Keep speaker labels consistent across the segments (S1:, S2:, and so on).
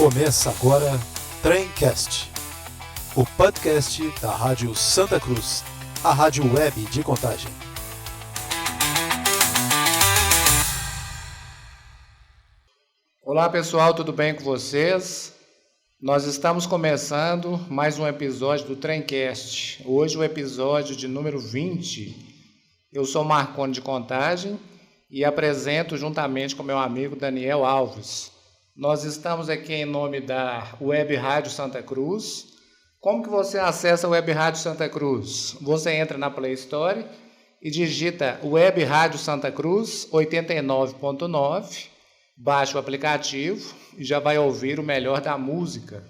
S1: Começa agora Tremcast, o podcast da Rádio Santa Cruz, a rádio web de Contagem.
S2: Olá pessoal, tudo bem com vocês? Nós estamos começando mais um episódio do Tremcast. Hoje o episódio de número 20. Eu sou Marconi de Contagem e apresento juntamente com meu amigo Daniel Alves. Nós estamos aqui em nome da Web Rádio Santa Cruz. Como que você acessa a Web Rádio Santa Cruz? Você entra na Play Store e digita Web Rádio Santa Cruz 89.9, baixa o aplicativo e já vai ouvir o melhor da música.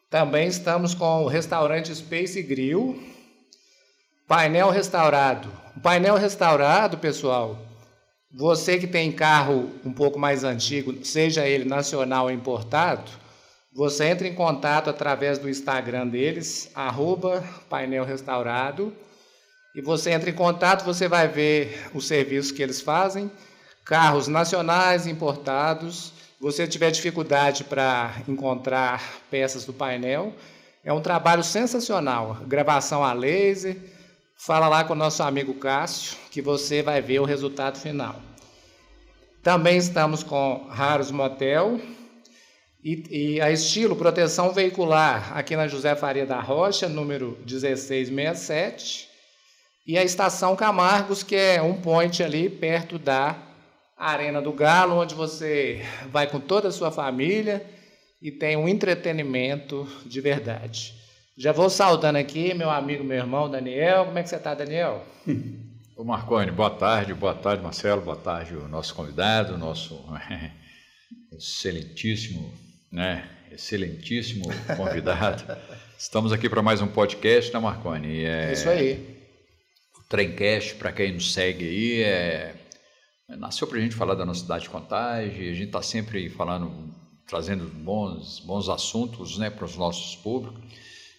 S2: Também estamos com o restaurante Space Grill, painel restaurado. O painel restaurado, pessoal, você que tem carro um pouco mais antigo, seja ele nacional ou importado, você entra em contato através do Instagram deles, @painelrestaurado, e você entra em contato, você vai ver os serviços que eles fazem, carros nacionais, importados. Se você tiver dificuldade para encontrar peças do painel, é um trabalho sensacional, gravação a laser. Fala lá com o nosso amigo Cássio, que você vai ver o resultado final. Também estamos com Raros Motel e a Estilo Proteção Veicular, aqui na José Faria da Rocha, número 1667. E a Estação Camargos, que é um point ali perto da Arena do Galo, onde você vai com toda a sua família e tem um entretenimento de verdade. Já vou saudando aqui meu amigo, meu irmão Daniel. Como é que você está, Daniel?
S3: Ô Marconi, boa tarde Marcelo, boa tarde o nosso convidado, o nosso excelentíssimo convidado. Estamos aqui para mais um podcast, né, Marconi?
S2: Isso aí.
S3: O Tremcast, para quem nos segue aí, nasceu para a gente falar da nossa cidade de Contagem. A gente está sempre falando, trazendo bons assuntos, né, para os nossos públicos.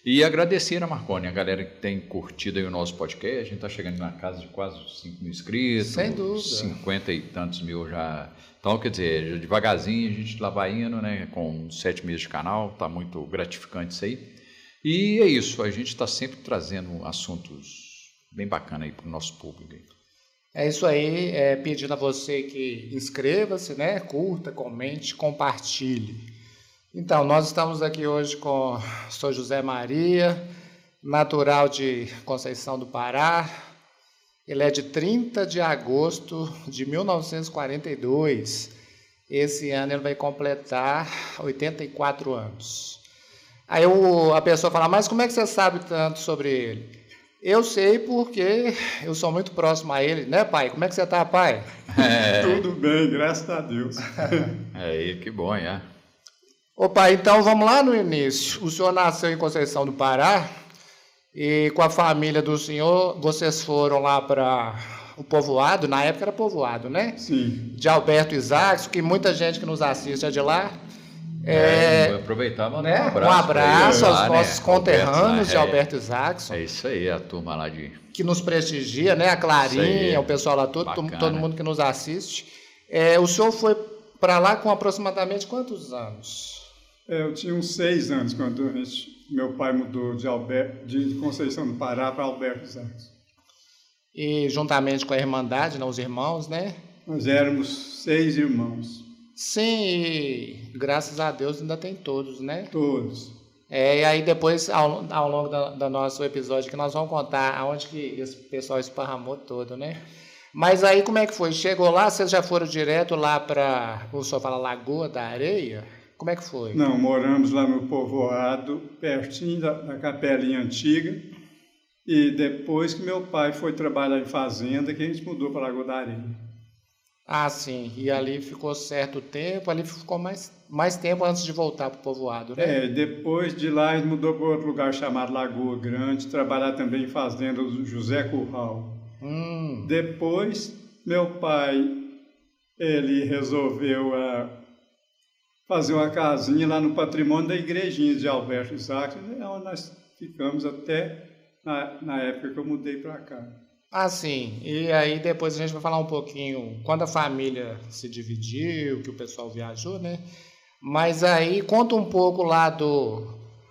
S3: E agradecer a Marconi, a galera que tem curtido aí o nosso podcast. A gente está chegando na casa de quase 5 mil inscritos.
S2: Sem dúvida.
S3: 50 e tantos mil já. Então, quer dizer, devagarzinho a gente lá vai indo, né, com 7 meses de canal. Está muito gratificante isso aí. E é isso, a gente está sempre trazendo assuntos bem bacanas aí para o nosso público.
S2: É isso aí, pedindo a você que inscreva-se, né, curta, comente, compartilhe. Então, nós estamos aqui hoje com o Sr. José Maria, natural de Conceição do Pará. Ele é de 30 de agosto de 1942. Esse ano ele vai completar 84 anos. Aí a pessoa fala, mas como é que você sabe tanto sobre ele? Eu sei porque eu sou muito próximo a ele, né, pai? Como é que você está, pai?
S4: Tudo bem, graças a Deus.
S3: Que bom, é.
S2: Ô pai, então vamos lá no início. O senhor nasceu em Conceição do Pará e com a família do senhor, vocês foram lá para o povoado, na época era povoado, né?
S4: Sim.
S2: De Alberto Isaacson, que muita gente que nos assiste é de lá.
S3: Vou aproveitar e mandar
S2: né?
S3: um abraço.
S2: Um abraço aos
S3: lá,
S2: nossos
S3: né?
S2: conterrâneos de Alberto Isaacson.
S3: É isso aí, a turma lá de...
S2: Que nos prestigia, né? A Clarinha, o pessoal lá, todo mundo que nos assiste. O senhor foi para lá com aproximadamente quantos anos?
S4: Eu tinha uns 6 anos quando meu pai mudou de Conceição do Pará para Alberto Isaacson.
S2: E juntamente com a Irmandade, né, os irmãos, né?
S4: Nós éramos 6 irmãos.
S2: Sim, e graças a Deus ainda tem todos, né?
S4: Todos.
S2: E aí depois, ao longo do nosso episódio, que nós vamos contar aonde que esse pessoal esparramou todo, né? Mas aí como é que foi? Chegou lá, vocês já foram direto lá para, o senhor fala, Lagoa da Areia? Como é que foi?
S4: Não, moramos lá no povoado, pertinho da capelinha antiga. E depois que meu pai foi trabalhar em fazenda, que a gente mudou para Lagoa da Areia.
S2: Ah, sim. E ali ficou certo tempo, ali ficou mais tempo antes de voltar para o povoado, né?
S4: Depois de lá, a gente mudou para outro lugar chamado Lagoa Grande, trabalhar também em fazenda do José Curral. Depois, meu pai, ele resolveu fazer uma casinha lá no patrimônio da igrejinha de Alberto Isaacson, onde nós ficamos até na época que eu mudei para cá.
S2: Ah, sim. E aí depois a gente vai falar um pouquinho, quando a família se dividiu, que o pessoal viajou, né? Mas aí, conta um pouco lá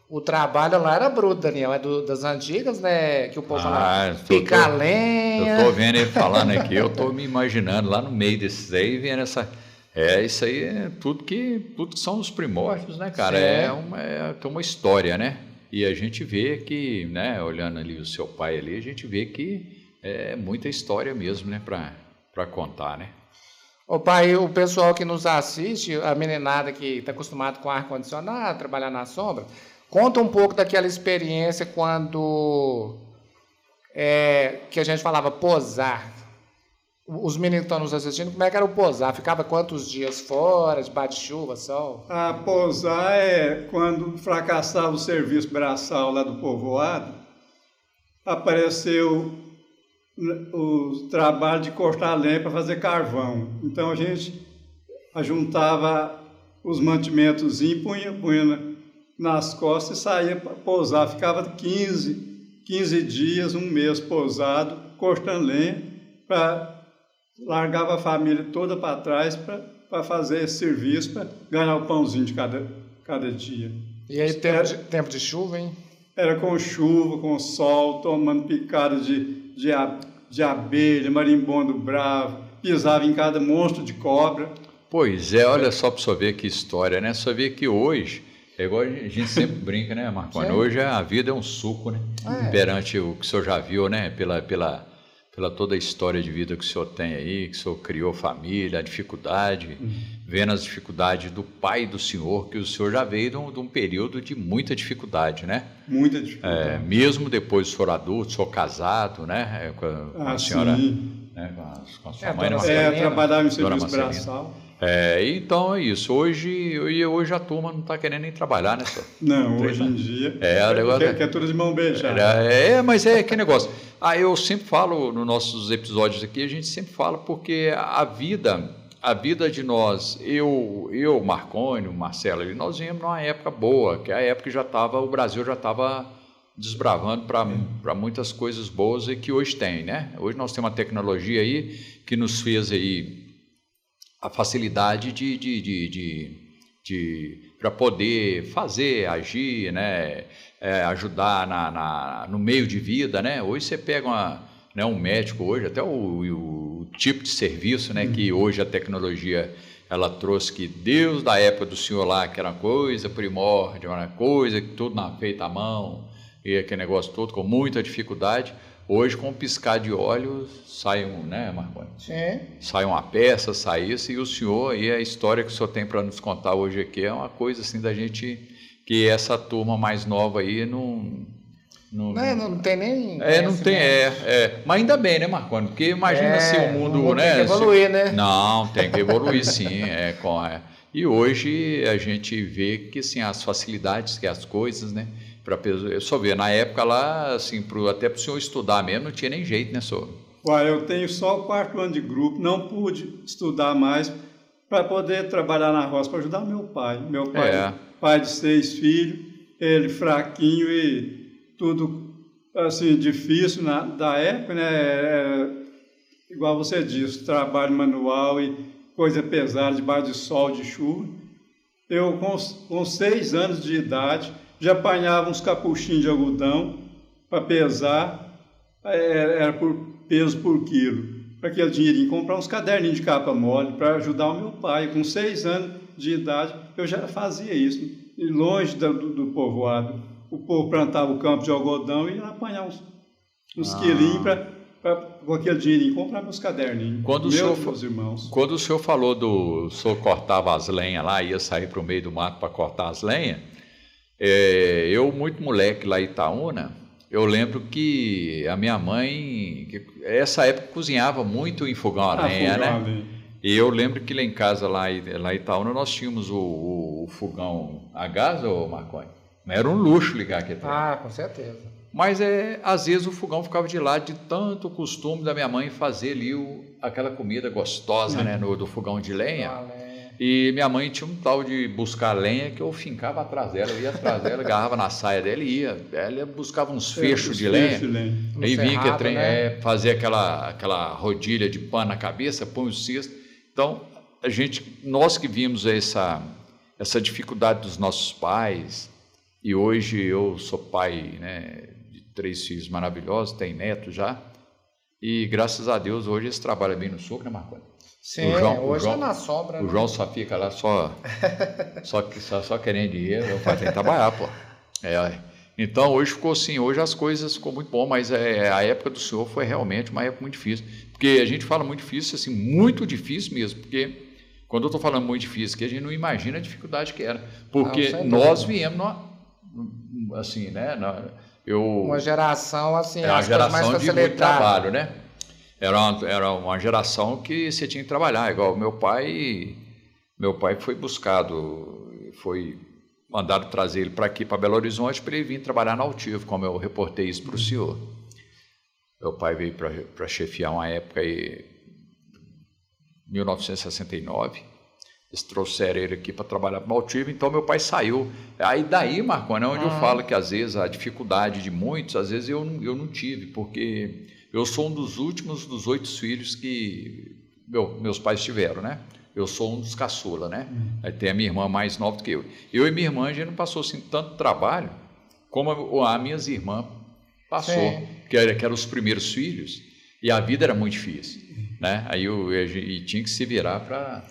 S2: o trabalho lá era bruto, Daniel, das antigas, né? Que o povo lá picar lenha.
S3: Eu tô vendo ele falando aqui, eu tô me imaginando lá no meio desses aí, vendo essa... isso aí é tudo que são os primórdios, né, cara? Tem uma história, né? E a gente vê que, né, olhando ali o seu pai ali, a gente vê que é muita história mesmo, né, para contar, né?
S2: Ô pai, o pessoal que nos assiste, a meninada que está acostumado com ar-condicionado, trabalhar na sombra, conta um pouco daquela experiência quando que a gente falava posar. Os meninos que estão nos assistindo, como é que era o posar? Ficava quantos dias fora, debaixo de chuva, sol?
S4: Posar é quando fracassava o serviço braçal lá do povoado, apareceu o trabalho de cortar lenha para fazer carvão. Então a gente ajuntava os mantimentos e punha nas costas e saía para posar. Ficava 15 dias, um mês posado, cortando lenha, largava a família toda para trás para fazer esse serviço, para ganhar o pãozinho de cada dia.
S2: E aí tempo de chuva, hein?
S4: Era com chuva, com sol, tomando picada de abelha, marimbondo bravo, pisava em cada monstro de cobra.
S3: Pois é, olha só para você ver que história, né? Só ver que hoje, é igual a gente sempre brinca, né, Marconi? Hoje a vida é um suco, né? Perante o que o senhor já viu, né? Pela toda a história de vida que o senhor tem aí, que o senhor criou família, a dificuldade, vendo as dificuldades do pai do senhor, que o senhor já veio de um período de muita dificuldade, né?
S4: Muita dificuldade.
S3: Mesmo depois do senhor adulto, senhor casado, né? Com a senhora, né? Com a sua mãe,
S4: trabalhava em serviço braçal.
S3: Então é isso. Hoje a turma não está querendo nem trabalhar, né, senhor?
S4: Não, hoje em dia quer tudo de mão beijada.
S3: Mas que negócio. Eu sempre falo nos nossos episódios aqui, a gente sempre fala porque a vida de nós, eu Marconi, o Marcelo, nós viemos numa época boa, que é a época que o Brasil já estava desbravando para muitas coisas boas e que hoje tem, né? Hoje nós temos uma tecnologia aí que nos fez aí a facilidade para poder fazer, agir, né? Ajudar no meio de vida, né? Hoje você pega um médico hoje, até o tipo de serviço, né? Que hoje a tecnologia ela trouxe, que Deus da época do senhor lá, que era uma coisa primórdia, uma coisa que tudo feita à mão, e aquele negócio todo com muita dificuldade. Hoje, com um piscar de olhos, sai né, Marconi?
S2: Sim.
S3: Sai uma peça, sai isso, e o senhor, e a história que o senhor tem para nos contar hoje aqui é uma coisa assim da gente, que essa turma mais nova aí não
S2: tem nem...
S3: não tem, mas ainda bem, né, Marconi? Porque imagina se o mundo, né?
S2: Tem que evoluir, né?
S3: Não, tem que evoluir sim, E hoje a gente vê que assim, as facilidades, que as coisas, né? Eu só ver, na época lá, assim, até para o senhor estudar mesmo, não tinha nem jeito, né, senhor?
S4: Eu tenho só o 4º ano de grupo, não pude estudar mais para poder trabalhar na roça, para ajudar meu pai. Meu pai, pai de 6 filhos, ele fraquinho e tudo, assim, difícil da época, né? Igual você disse, trabalho manual e coisa pesada, debaixo de sol, de chuva. Eu, com 6 anos de idade, já apanhava uns capuchinhos de algodão para pesar, era por peso por quilo, para aquele dinheirinho, comprar uns caderninhos de capa mole para ajudar o meu pai. Com 6 anos de idade, eu já fazia isso. E longe do povoado, o povo plantava o campo de algodão e ia apanhar uns quilinhos com aquele dinheirinho, comprar meus caderninhos. Meus irmãos.
S3: Quando o senhor falou o senhor cortava as lenhas lá, ia sair para o meio do mato para cortar as lenhas, eu, muito moleque lá em Itaúna, eu lembro que a minha mãe, essa época, cozinhava muito em fogão a lenha, né? E eu lembro que lá em casa, lá em Itaúna, nós tínhamos o fogão a gás, Marconi. Era um luxo ligar aqui atrás.
S2: Com certeza.
S3: Mas às vezes o fogão ficava de lado, de tanto costume da minha mãe fazer ali aquela comida gostosa, né, do fogão de lenha. E minha mãe tinha um tal de buscar lenha que eu fincava atrás dela, eu ia atrás dela, agarrava na saia dela e ia. Ela buscava uns fechos de lenha. Aí vinha que trem, fazia aquela rodilha de pano na cabeça, põe o cesto. Então, nós que vimos essa dificuldade dos nossos pais, e hoje eu sou pai, né, de 3 filhos maravilhosos, tenho neto já, e graças a Deus hoje eles trabalham bem no sul, né, Marconi?
S2: Sim, hoje é na sombra.
S3: O João só fica lá só querendo dinheiro, eu falo, tem que trabalhar, pô. Então hoje ficou assim, hoje as coisas ficou muito bom, mas a época do senhor foi realmente uma época muito difícil, porque a gente fala muito difícil, assim, muito difícil mesmo, porque quando eu estou falando muito difícil, que a gente não imagina a dificuldade que era, porque nós viemos, assim, né,
S2: uma geração assim,
S3: uma geração de muito trabalho, né? Era uma geração que você tinha que trabalhar, igual meu pai foi buscado, foi mandado trazer ele para aqui, para Belo Horizonte, para ele vir trabalhar na Altivo, como eu reportei isso para o senhor. Meu pai veio para chefiar uma época aí, 1969, eles trouxeram ele aqui para trabalhar para o Altivo, então meu pai saiu. Aí daí, Marconi, é onde eu falo que às vezes a dificuldade de muitos, às vezes eu não tive, porque eu sou um dos últimos dos 8 filhos que meus pais tiveram, né? Eu sou um dos caçula, né? Aí tem a minha irmã mais nova do que eu. Eu e minha irmã, a gente não passou assim tanto trabalho como as minhas irmãs passou, que eram os primeiros filhos, e a vida era muito difícil, né? Aí e tinha que se virar para...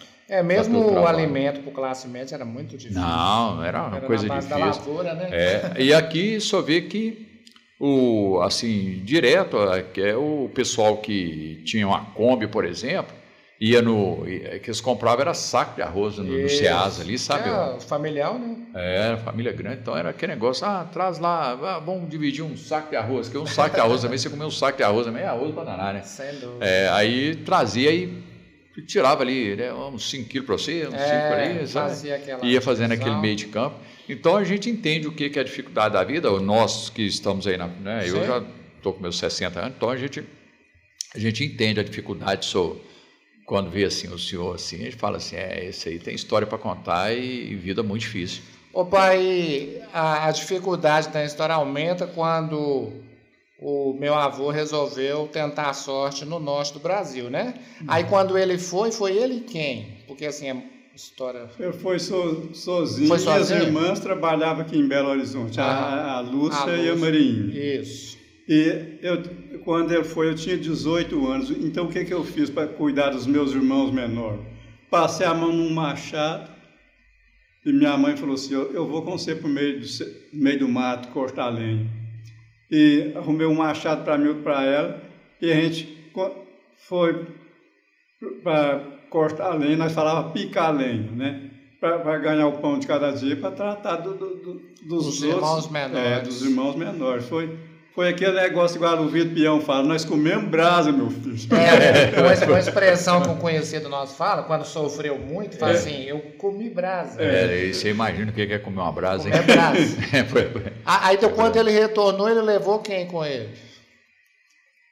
S2: mesmo o alimento para classe média era muito difícil.
S3: Não, era uma coisa difícil.
S2: Da lavoura, né?
S3: E aqui só vê que assim, direto, que é o pessoal que tinha uma Kombi, por exemplo, ia que eles compravam era saco de arroz no Ceasa ali, sabe?
S2: Familiar, né?
S3: Família grande, então era aquele negócio, traz lá, vamos dividir um saco de arroz, que um saco de arroz também, você comeu um saco de arroz também, arroz para danar, né?
S2: Sem dúvida.
S3: Aí trazia e tirava ali, né, uns 5 quilos para você, uns 5 ali, sabe? Ia fazendo aquele meio de campo. Então a gente entende o que é a dificuldade da vida, nós que estamos aí, né? Eu já estou com meus 60 anos, então a gente entende a dificuldade, quando vê assim o senhor assim, a gente fala assim, esse aí tem história para contar e vida muito difícil.
S2: Ô pai, a dificuldade da história aumenta quando o meu avô resolveu tentar a sorte no norte do Brasil, né? Aí quando ele foi ele quem? Porque assim, a história...
S4: Ele foi sozinho, e as irmãs trabalhavam aqui em Belo Horizonte, a Lúcia e a Marinha.
S2: Isso.
S4: E quando ele foi, eu tinha 18 anos, então o que eu fiz para cuidar dos meus irmãos menores? Passei a mão num machado e minha mãe falou assim, eu vou com você para o meio do mato cortar lenha. E arrumei um machado para mim e para ela, e a gente foi para cortar lenha, nós falávamos picar lenha, né? Para ganhar o pão de cada dia, para tratar dos
S2: irmãos menores.
S4: Dos irmãos menores. Foi aquele negócio igual o Vitor Peão fala, nós comemos brasa, meu filho.
S2: Uma expressão que um conhecido nosso fala, quando sofreu muito, fala assim, eu comi brasa.
S3: E você imagina o que é comer uma brasa, hein?
S2: Comer brasa. Aí então, quando ele retornou, ele levou quem com ele?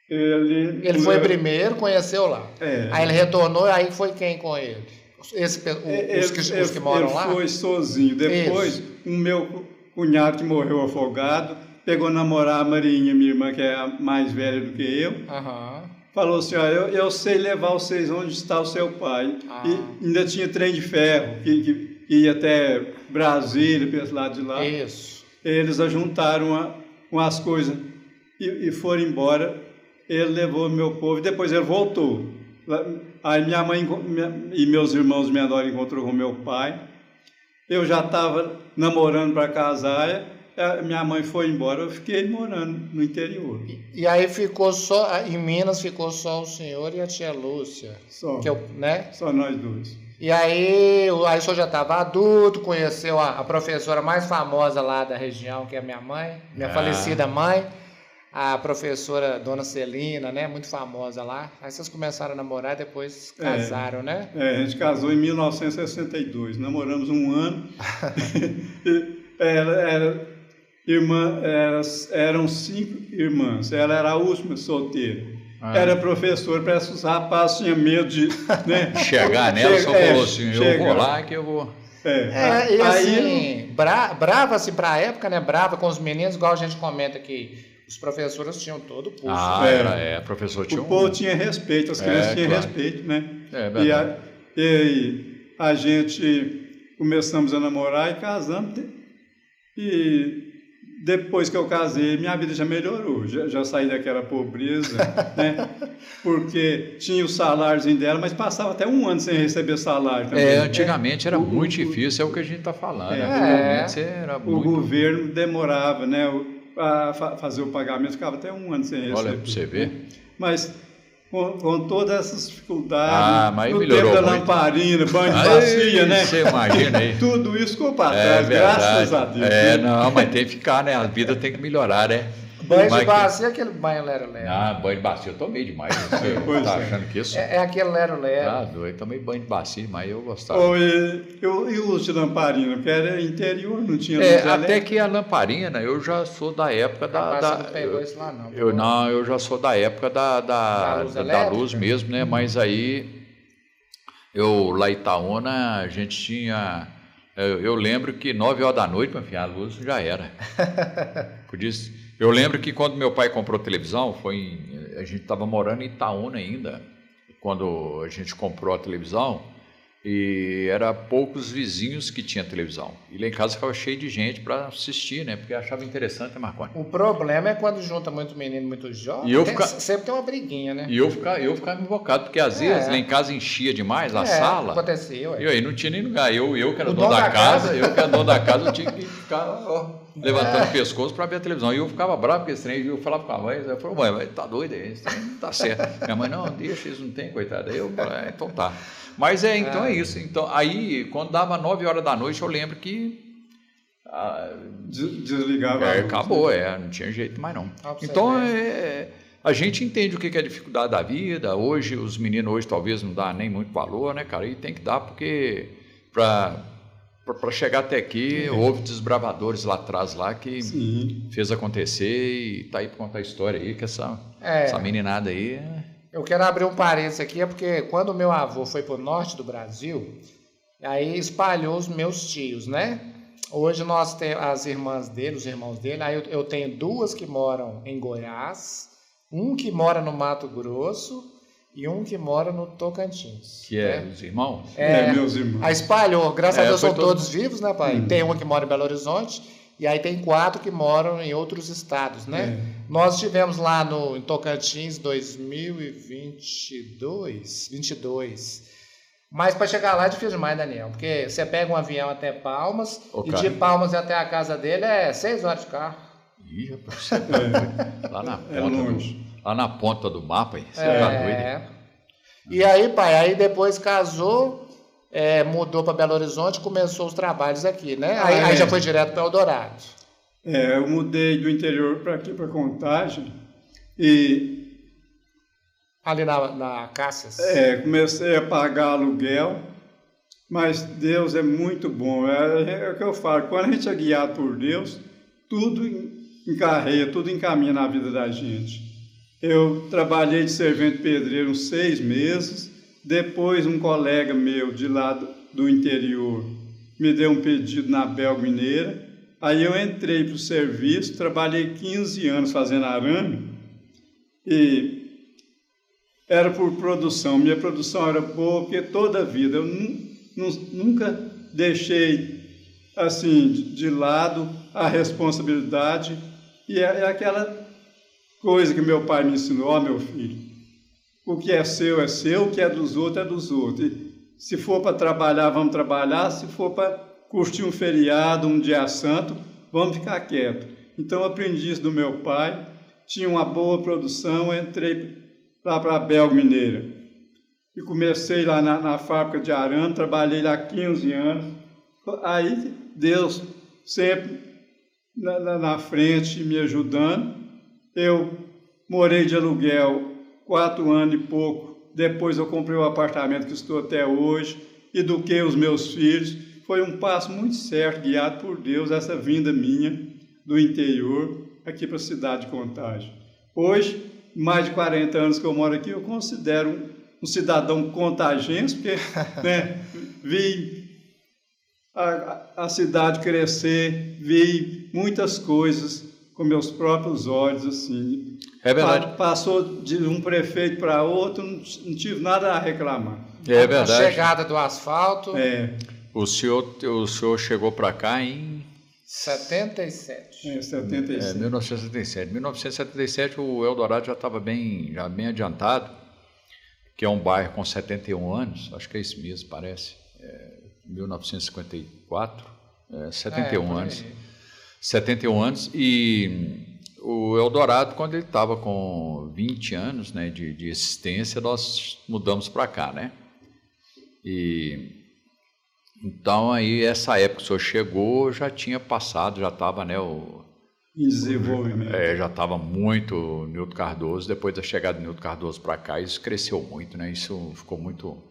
S2: Ele foi primeiro, conheceu lá. Aí ele retornou, aí foi quem com ele? Os que moram lá?
S4: Ele foi sozinho. Depois, o meu cunhado que morreu afogado, pegou a namorar a Marinha, minha irmã, que é a mais velha do que eu. Falou assim, eu sei levar vocês onde está o seu pai. E ainda tinha trem de ferro, que ia até Brasília, para esse lado de lá.
S2: Isso.
S4: Eles ajuntaram as coisas e foram embora. Ele levou meu povo e depois ele voltou. Aí minha mãe e meus irmãos menores encontrou com meu pai. Eu já estava namorando para casar. Minha mãe foi embora, eu fiquei morando no interior.
S2: E aí ficou em Minas ficou só o senhor e a tia Lúcia.
S4: Só,
S2: né?
S4: Só nós dois.
S2: E aí o senhor já estava adulto, conheceu a professora mais famosa lá da região, que é minha mãe, minha falecida mãe, a professora Dona Celina, né? Muito famosa lá. Aí vocês começaram a namorar e depois casaram, né?
S4: A gente casou em 1962, namoramos um ano. Eram 5 irmãs, ela era a última solteira. Era professora, parece que os rapazes tinham medo de... Né?
S3: Chegar nela, só falou assim, eu vou lá que eu vou...
S2: E assim, brava assim pra época, né? Brava com os meninos, igual a gente comenta que os professores tinham todo o curso.
S3: A professora tinha
S4: o povo tinha respeito, as crianças tinham respeito, né?
S3: É verdade.
S4: E a gente começamos a namorar e casamos. E depois que eu casei, minha vida já melhorou. Já saí daquela pobreza, né? Porque tinha o saláriozinho dela, mas passava até um ano sem receber salário também.
S3: Antigamente era muito difícil, é o que a gente está falando. Antigamente era muito...
S4: O governo demorava, né? A fazer o pagamento, ficava até um ano sem receber.
S3: Olha, para você ver.
S4: Mas com todas essas dificuldades,
S3: mas
S4: no
S3: melhorou
S4: tempo da
S3: muito.
S4: lamparina, banho de bacia, né?
S3: Você imagina aí.
S4: Tudo isso ficou para trás, graças a Deus.
S3: Não, mas tem que ficar, né? A vida tem que melhorar, né?
S2: Banho de bacia é aquele banho lero-lero.
S3: Banho de bacia eu tomei demais. Você tá achando que isso?
S2: É aquele lero-lero.
S3: Eu tomei banho de bacia, mas eu gostava.
S4: E o uso de lamparina, porque era interior, não tinha luz
S3: até
S4: elétrica.
S3: que a lamparina, eu já sou da época
S2: Você não pegou isso lá, não.
S3: Eu já sou da época da luz mesmo, né? Mas aí, lá em Itaúna, a gente tinha... Eu lembro que 9 horas da noite, enfim, a luz já era. Por isso, eu lembro que quando meu pai comprou televisão, a gente estava morando em Itaúna ainda, quando a gente comprou a televisão, e era poucos vizinhos que tinham televisão. E lá em casa ficava cheio de gente para assistir, né? Porque achava interessante, né, Marconi?
S2: O problema é quando junta muito menino, muito jovem, sempre tem uma briguinha, né?
S3: E eu ficava invocado, porque às vezes lá em casa enchia demais a sala.
S2: Aconteceu.
S3: E aí não tinha nem lugar. Eu que era dono da casa, eu tinha que ficar levantando o pescoço para ver a televisão. E eu ficava bravo com esse trem, eu falava com a mãe, eu falei, mãe, tá doido aí, esse trem não tá certo. Minha mãe, não, deixa, eles não tem, coitado. Aí eu falei, então tá. Mas então é isso. Então, aí, quando dava 9 horas da noite, eu lembro que
S4: desligava.
S3: Acabou, não tinha jeito mais não. Então, a gente entende o que é a dificuldade da vida. Hoje, os meninos hoje talvez não dá nem muito valor, né, cara? E tem que dar, porque para chegar até aqui, houve desbravadores lá atrás lá que fez acontecer e tá aí para contar a história aí, que essa meninada aí...
S2: Eu quero abrir um parênteses aqui, porque quando o meu avô foi para o norte do Brasil, aí espalhou os meus tios, né? Hoje nós temos as irmãs dele, os irmãos dele, aí eu tenho 2 que moram em Goiás, um que mora no Mato Grosso e um que mora no Tocantins.
S3: Que é os irmãos?
S4: Meus irmãos.
S2: Aí espalhou, graças a Deus são todos vivos, né, pai? Tem uma que mora em Belo Horizonte, e aí tem 4 que moram em outros estados, né? Nós estivemos lá em Tocantins 2022. Mas para chegar lá é difícil demais, Daniel. Porque você pega um avião até Palmas, de Palmas até a casa dele é 6 horas de carro.
S3: Ih, rapaz, lá na ponta lá na ponta do mapa, você tá doido?
S2: E aí, pai, aí depois casou... mudou para Belo Horizonte, começou os trabalhos aqui, né? Aí já foi direto para Eldorado.
S4: Eu mudei do interior para aqui, para Contagem, e...
S2: Ali na Cássias?
S4: Comecei a pagar aluguel, mas Deus é muito bom. É o que eu falo, quando a gente é guiado por Deus, tudo encarreia, tudo encaminha na vida da gente. Eu trabalhei de servente pedreiro uns 6 meses, depois um colega meu de lá do interior me deu um pedido na Belga Mineira, aí eu entrei para o serviço, trabalhei 15 anos fazendo arame e era por produção, minha produção era boa, porque toda a vida eu nunca deixei assim de lado a responsabilidade e é aquela coisa que meu pai me ensinou, meu filho, o que é seu, o que é dos outros, é dos outros. E se for para trabalhar, vamos trabalhar. Se for para curtir um feriado, um dia santo, vamos ficar quieto. Então, eu aprendi isso do meu pai. Tinha uma boa produção, entrei lá para a Belga Mineira. E comecei lá na fábrica de arame, trabalhei lá 15 anos. Aí, Deus sempre na frente, me ajudando. Eu morei de aluguel 4 anos e pouco, depois eu comprei o apartamento que estou até hoje, eduquei os meus filhos, foi um passo muito certo, guiado por Deus, essa vinda minha do interior aqui para a cidade de Contagem. Hoje, mais de 40 anos que eu moro aqui, eu considero um cidadão contagense, porque vi a cidade crescer, vi muitas coisas com meus próprios olhos, assim.
S3: É verdade.
S4: Passou de um prefeito para outro, não tive nada a reclamar.
S3: É verdade.
S2: A chegada do asfalto.
S3: O senhor chegou para cá em
S2: 77.
S4: 77.
S3: 1977. 1977 o Eldorado já estava bem adiantado, que é um bairro com 71 anos, acho que é isso mesmo, parece. 1954, 71 anos. 71 anos, e o Eldorado, quando ele estava com 20 anos, né, de existência, nós mudamos para cá, né? E então aí essa época que o senhor chegou, já tinha passado, já estava, né,
S4: Em desenvolvimento.
S3: já estava muito o Nilton Cardoso. Depois da chegada do Nilton Cardoso para cá, isso cresceu muito, né? Isso ficou muito,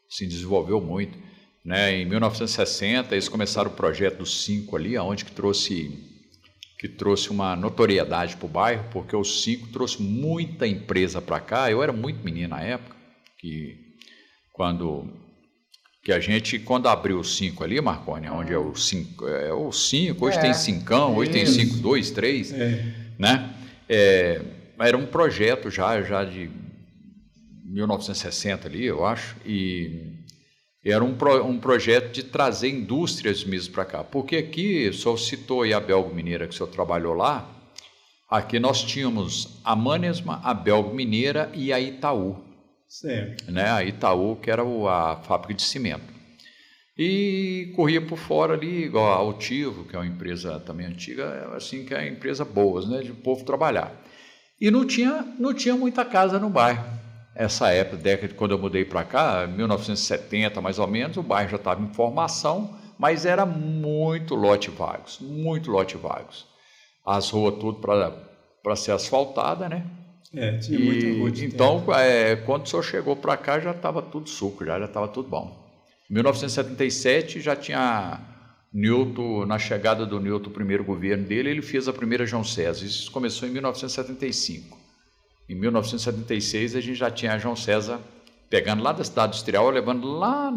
S3: se desenvolveu muito, né? Em 1960 eles começaram o projeto dos 5 ali, aonde que trouxe uma notoriedade para o bairro, porque os 5 trouxe muita empresa para cá. Eu era muito menino na época, quando abriu o 5 ali, Marconi, onde é o 5, hoje tem 5, hoje tem 5, 2, 3, né? Era um projeto já de 1960 ali, eu acho, e era um projeto de trazer indústrias mesmo para cá, porque aqui, o senhor citou aí a Belgo Mineira, que o senhor trabalhou lá, aqui nós tínhamos a Manesma, a Belgo Mineira e a Itaú.
S4: Certo.
S3: Né? A Itaú, que era a fábrica de cimento. E corria por fora ali, igual a Altivo, que é uma empresa também antiga, assim, que é empresa boa, né, de o povo trabalhar. E não tinha muita casa no bairro. Essa época, década quando eu mudei para cá, 1970 mais ou menos, o bairro já estava em formação, mas era muito lote vagos, As ruas tudo para ser asfaltada, né?
S4: Tinha muita rua de
S3: então, quando o senhor chegou para cá, já estava tudo suco, já estava tudo bom. Em 1977 já tinha Nilton, na chegada do Nilton, o primeiro governo dele, ele fez a primeira João César. Isso começou em 1975. Em 1976 a gente já tinha a João César pegando lá da cidade industrial, levando lá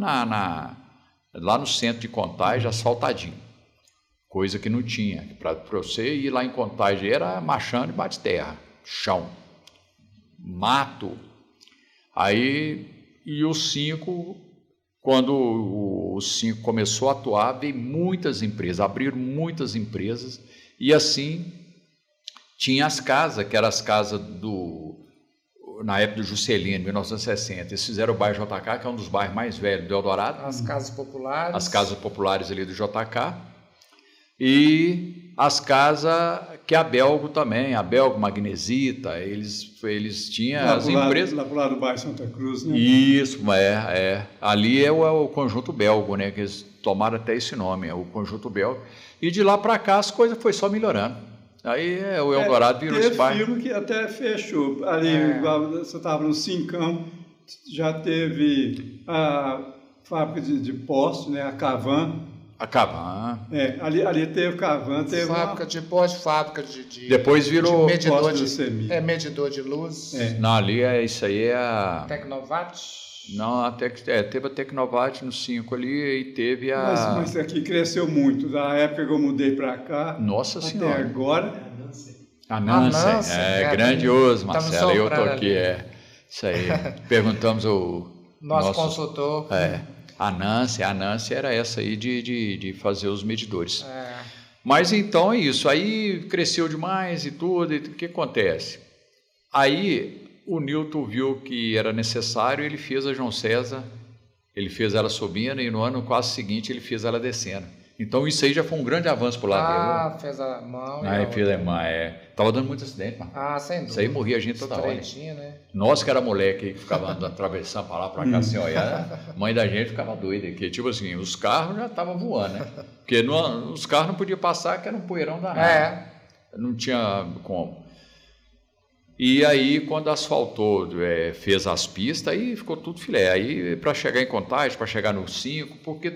S3: no centro de Contagem, asfaltadinho. Coisa que não tinha. Para você ir lá em Contagem era machando e bate terra, chão, mato. Aí, e os 5, quando o 5 começou a atuar, veio muitas empresas, abriram muitas empresas, e assim tinha as casas, que eram as casas na época do Juscelino, 1960, eles fizeram o bairro JK, que é um dos bairros mais velhos do Eldorado.
S2: As casas populares.
S3: As casas populares ali do JK. E as casas que a Belgo também, a Belgo, Magnesita, eles tinham
S4: lá
S3: as empresas...
S4: Lá para o lado do bairro Santa Cruz, né?
S3: Isso, ali é o Conjunto Belgo, né? Que eles tomaram até esse nome, é o Conjunto Belgo. E de lá para cá as coisas foi só melhorando. Aí o Eldorado virou esse bairro.
S4: Teve filme que até fechou. Ali, você estava no Cincão, já teve a fábrica de postos, né? A Cavan.
S3: A Cavan.
S4: Ali teve Cavan, teve
S2: fábrica de postos, fábrica de
S3: depois virou
S2: medidor medidor de luz.
S3: Não, ali isso aí é a
S2: Tecnovat.
S3: Não, teve a Tecnovat no 5 ali e teve a...
S4: Mas aqui cresceu muito. Da época que eu mudei para cá,
S3: Nossa Senhora.
S4: até agora...
S3: A Nancy, grandioso, Marcelo. Eu estou aqui, isso aí. Perguntamos o...
S2: Nosso consultor.
S3: A Nancy era essa aí de fazer os medidores. Mas então é isso. Aí cresceu demais e tudo. E o que acontece? Aí... O Nilton viu que era necessário, ele fez a João César, ele fez ela subindo e no ano quase seguinte ele fez ela descendo. Então isso aí já foi um grande avanço para o lado dele.
S2: Fez a mão.
S3: Fez a mão, Tava dando muito acidente, mano.
S2: Sem dúvida.
S3: Isso aí morria a gente toda hora.
S2: Né?
S3: Nós que era moleque que ficava andando, atravessando para lá, para cá, assim, olha, a mãe da gente ficava doida, que tipo assim, os carros já estavam voando, né? Porque os carros não podiam passar, que era um poeirão danado. Não tinha como. E aí, quando asfaltou, fez as pistas, aí ficou tudo filé. Aí, para chegar em Contagem, para chegar no 5, porque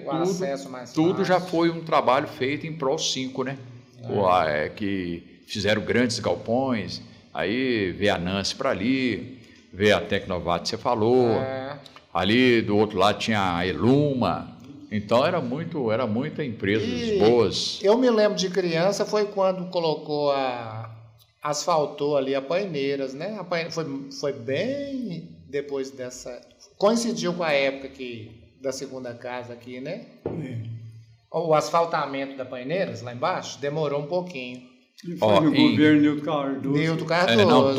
S3: tudo já foi um trabalho feito em prol 5, né? Que fizeram grandes galpões, aí veio a Nancy para ali, veio a Tecnovat, você falou, ali do outro lado tinha a Eluma. Então, era muita empresas boas.
S2: Eu me lembro de criança, foi quando colocou asfaltou ali a Paineiras, né? Foi bem depois dessa... Coincidiu com a época que da segunda casa aqui, né? O asfaltamento da Paineiras, lá embaixo, demorou um pouquinho.
S4: E foi no governo Nilton Cardoso.
S3: Não,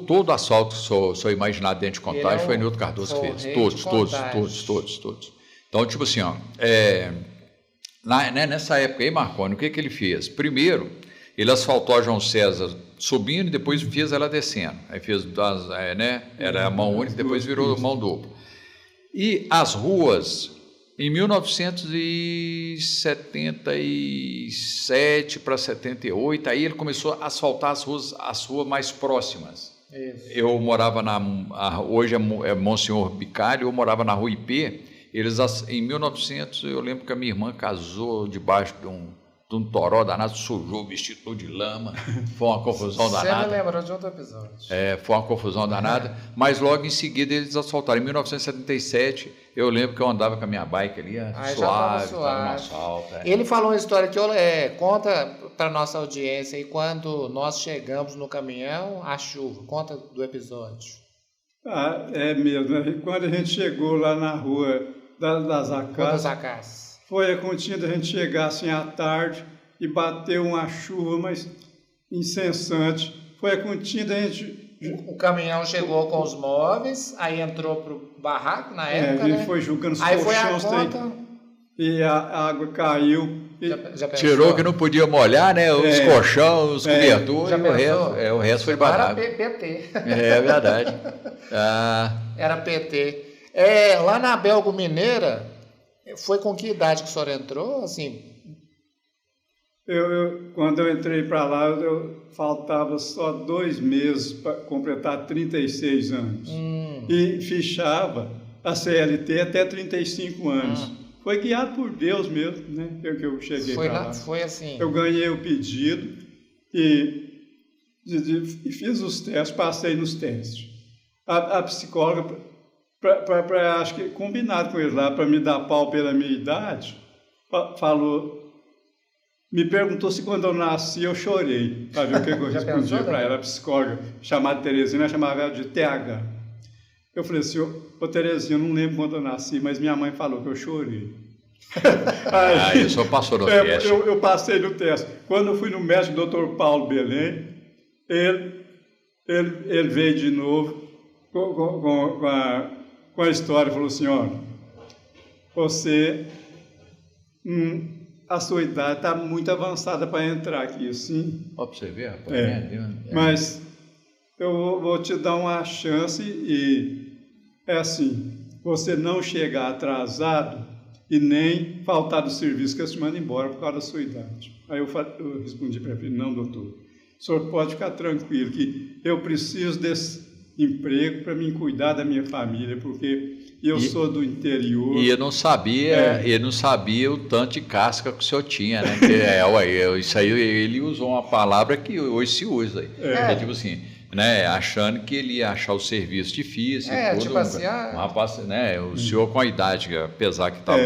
S3: todo asfalto que sou imaginado dentro de Contagem foi Nilton Cardoso que fez. Todos. Então, tipo assim, ó, nessa época aí, Marconi, o que ele fez? Primeiro, ele asfaltou a João César subindo e depois fez ela descendo. Aí fez, era a mão única, depois virou mão dupla. E as ruas, em 1977 para 78, aí ele começou a asfaltar as ruas mais próximas. Isso. Eu morava hoje é Monsenhor Bicalho, eu morava na rua IP. Em 1900, eu lembro que a minha irmã casou debaixo de um toró danado, sujou o vestido todo de lama, foi uma confusão danada.
S2: Você me lembrou de outro episódio.
S3: Foi uma confusão danada, mas logo em seguida eles asfaltaram. Em 1977, eu lembro que eu andava com a minha bike ali, suave, estava no asfalto.
S2: Ele falou uma história que conta para a nossa audiência, e quando nós chegamos no caminhão, a chuva, conta do episódio.
S4: É mesmo, quando a gente chegou lá na rua das Acácias, foi a continha da gente chegar assim à tarde e bateu uma chuva, mas incessante. Foi a continha da gente...
S2: O caminhão chegou com os móveis, aí entrou pro barraco na época,
S4: a gente foi julgando os colchões, e a água caiu.
S3: Já tirou que não podia molhar, né? Os colchões, os cobertores, o resto foi barraco.
S2: Era PT.
S3: É verdade.
S2: Era PT. Lá na Belgo Mineira, foi com que idade que o senhor entrou, assim?
S4: Quando eu entrei para lá, faltava só 2 meses para completar 36 anos. E fichava a CLT até 35 anos. Foi guiado por Deus mesmo, né? Que eu cheguei para lá.
S2: Foi assim.
S4: Eu ganhei o pedido e fiz os testes, passei nos testes. A psicóloga, acho que combinado com ele lá, para me dar pau pela minha idade, me perguntou se quando eu nasci eu chorei, para ver o que eu respondia para ela. A psicóloga chamada Terezinha, ela chamava ela de TH. Eu falei assim, ô Terezinha, eu não lembro quando eu nasci, mas minha mãe falou que eu chorei.
S3: Aí o senhor passou no teste.
S4: Eu passei no teste. Quando eu fui no médico, Dr. Paulo Belém, ele veio de novo com a história, falou assim, olha, você, a sua idade está muito avançada para entrar aqui, assim.
S3: Ó, para você ver, rapaz.
S4: Mas eu vou te dar uma chance e é assim, você não chegar atrasado e nem faltar do serviço que eu te mando embora por causa da sua idade. Aí eu respondi para ele, não, doutor, o senhor pode ficar tranquilo que eu preciso desse emprego para me cuidar da minha família, porque eu sou do interior.
S3: E eu não sabia o tanto de casca que o senhor tinha, né? Isso aí ele usou uma palavra que hoje se usa. É tipo assim, né? Achando que ele ia achar o serviço difícil.
S2: Tipo assim,
S3: rapaz, né? O senhor com a idade, apesar que estava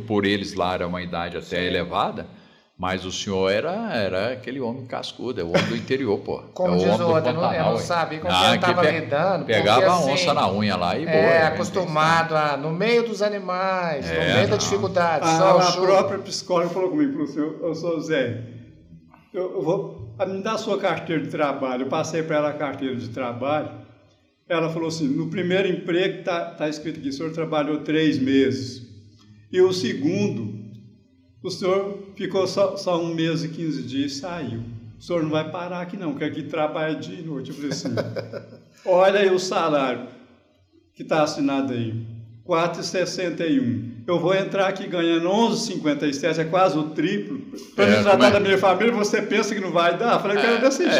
S3: por eles lá era uma idade até elevada. Mas o senhor era aquele homem cascudo, é o homem do interior, pô.
S2: Como diz o outro, eu não sabia com quem estava lidando.
S3: Pegava
S2: porque,
S3: a onça na unha lá e boa.
S2: Acostumado no meio dos animais, no meio da dificuldade.
S4: A própria psicóloga falou comigo, eu sou Zé, eu vou me dar a sua carteira de trabalho. Eu passei para ela a carteira de trabalho. Ela falou assim, no primeiro emprego está escrito aqui, o senhor trabalhou 3 meses. E o segundo... O senhor ficou só 1 mês e 15 dias e saiu. O senhor não vai parar aqui não, porque aqui trabalha dia e noite. Eu falei assim, olha aí o salário que está assinado aí, R$ 4,61. Eu vou entrar aqui ganhando R$ 11,57, é quase o triplo. Para me tratar da minha família, você pensa que não vai dar? Eu falei que era desse jeito.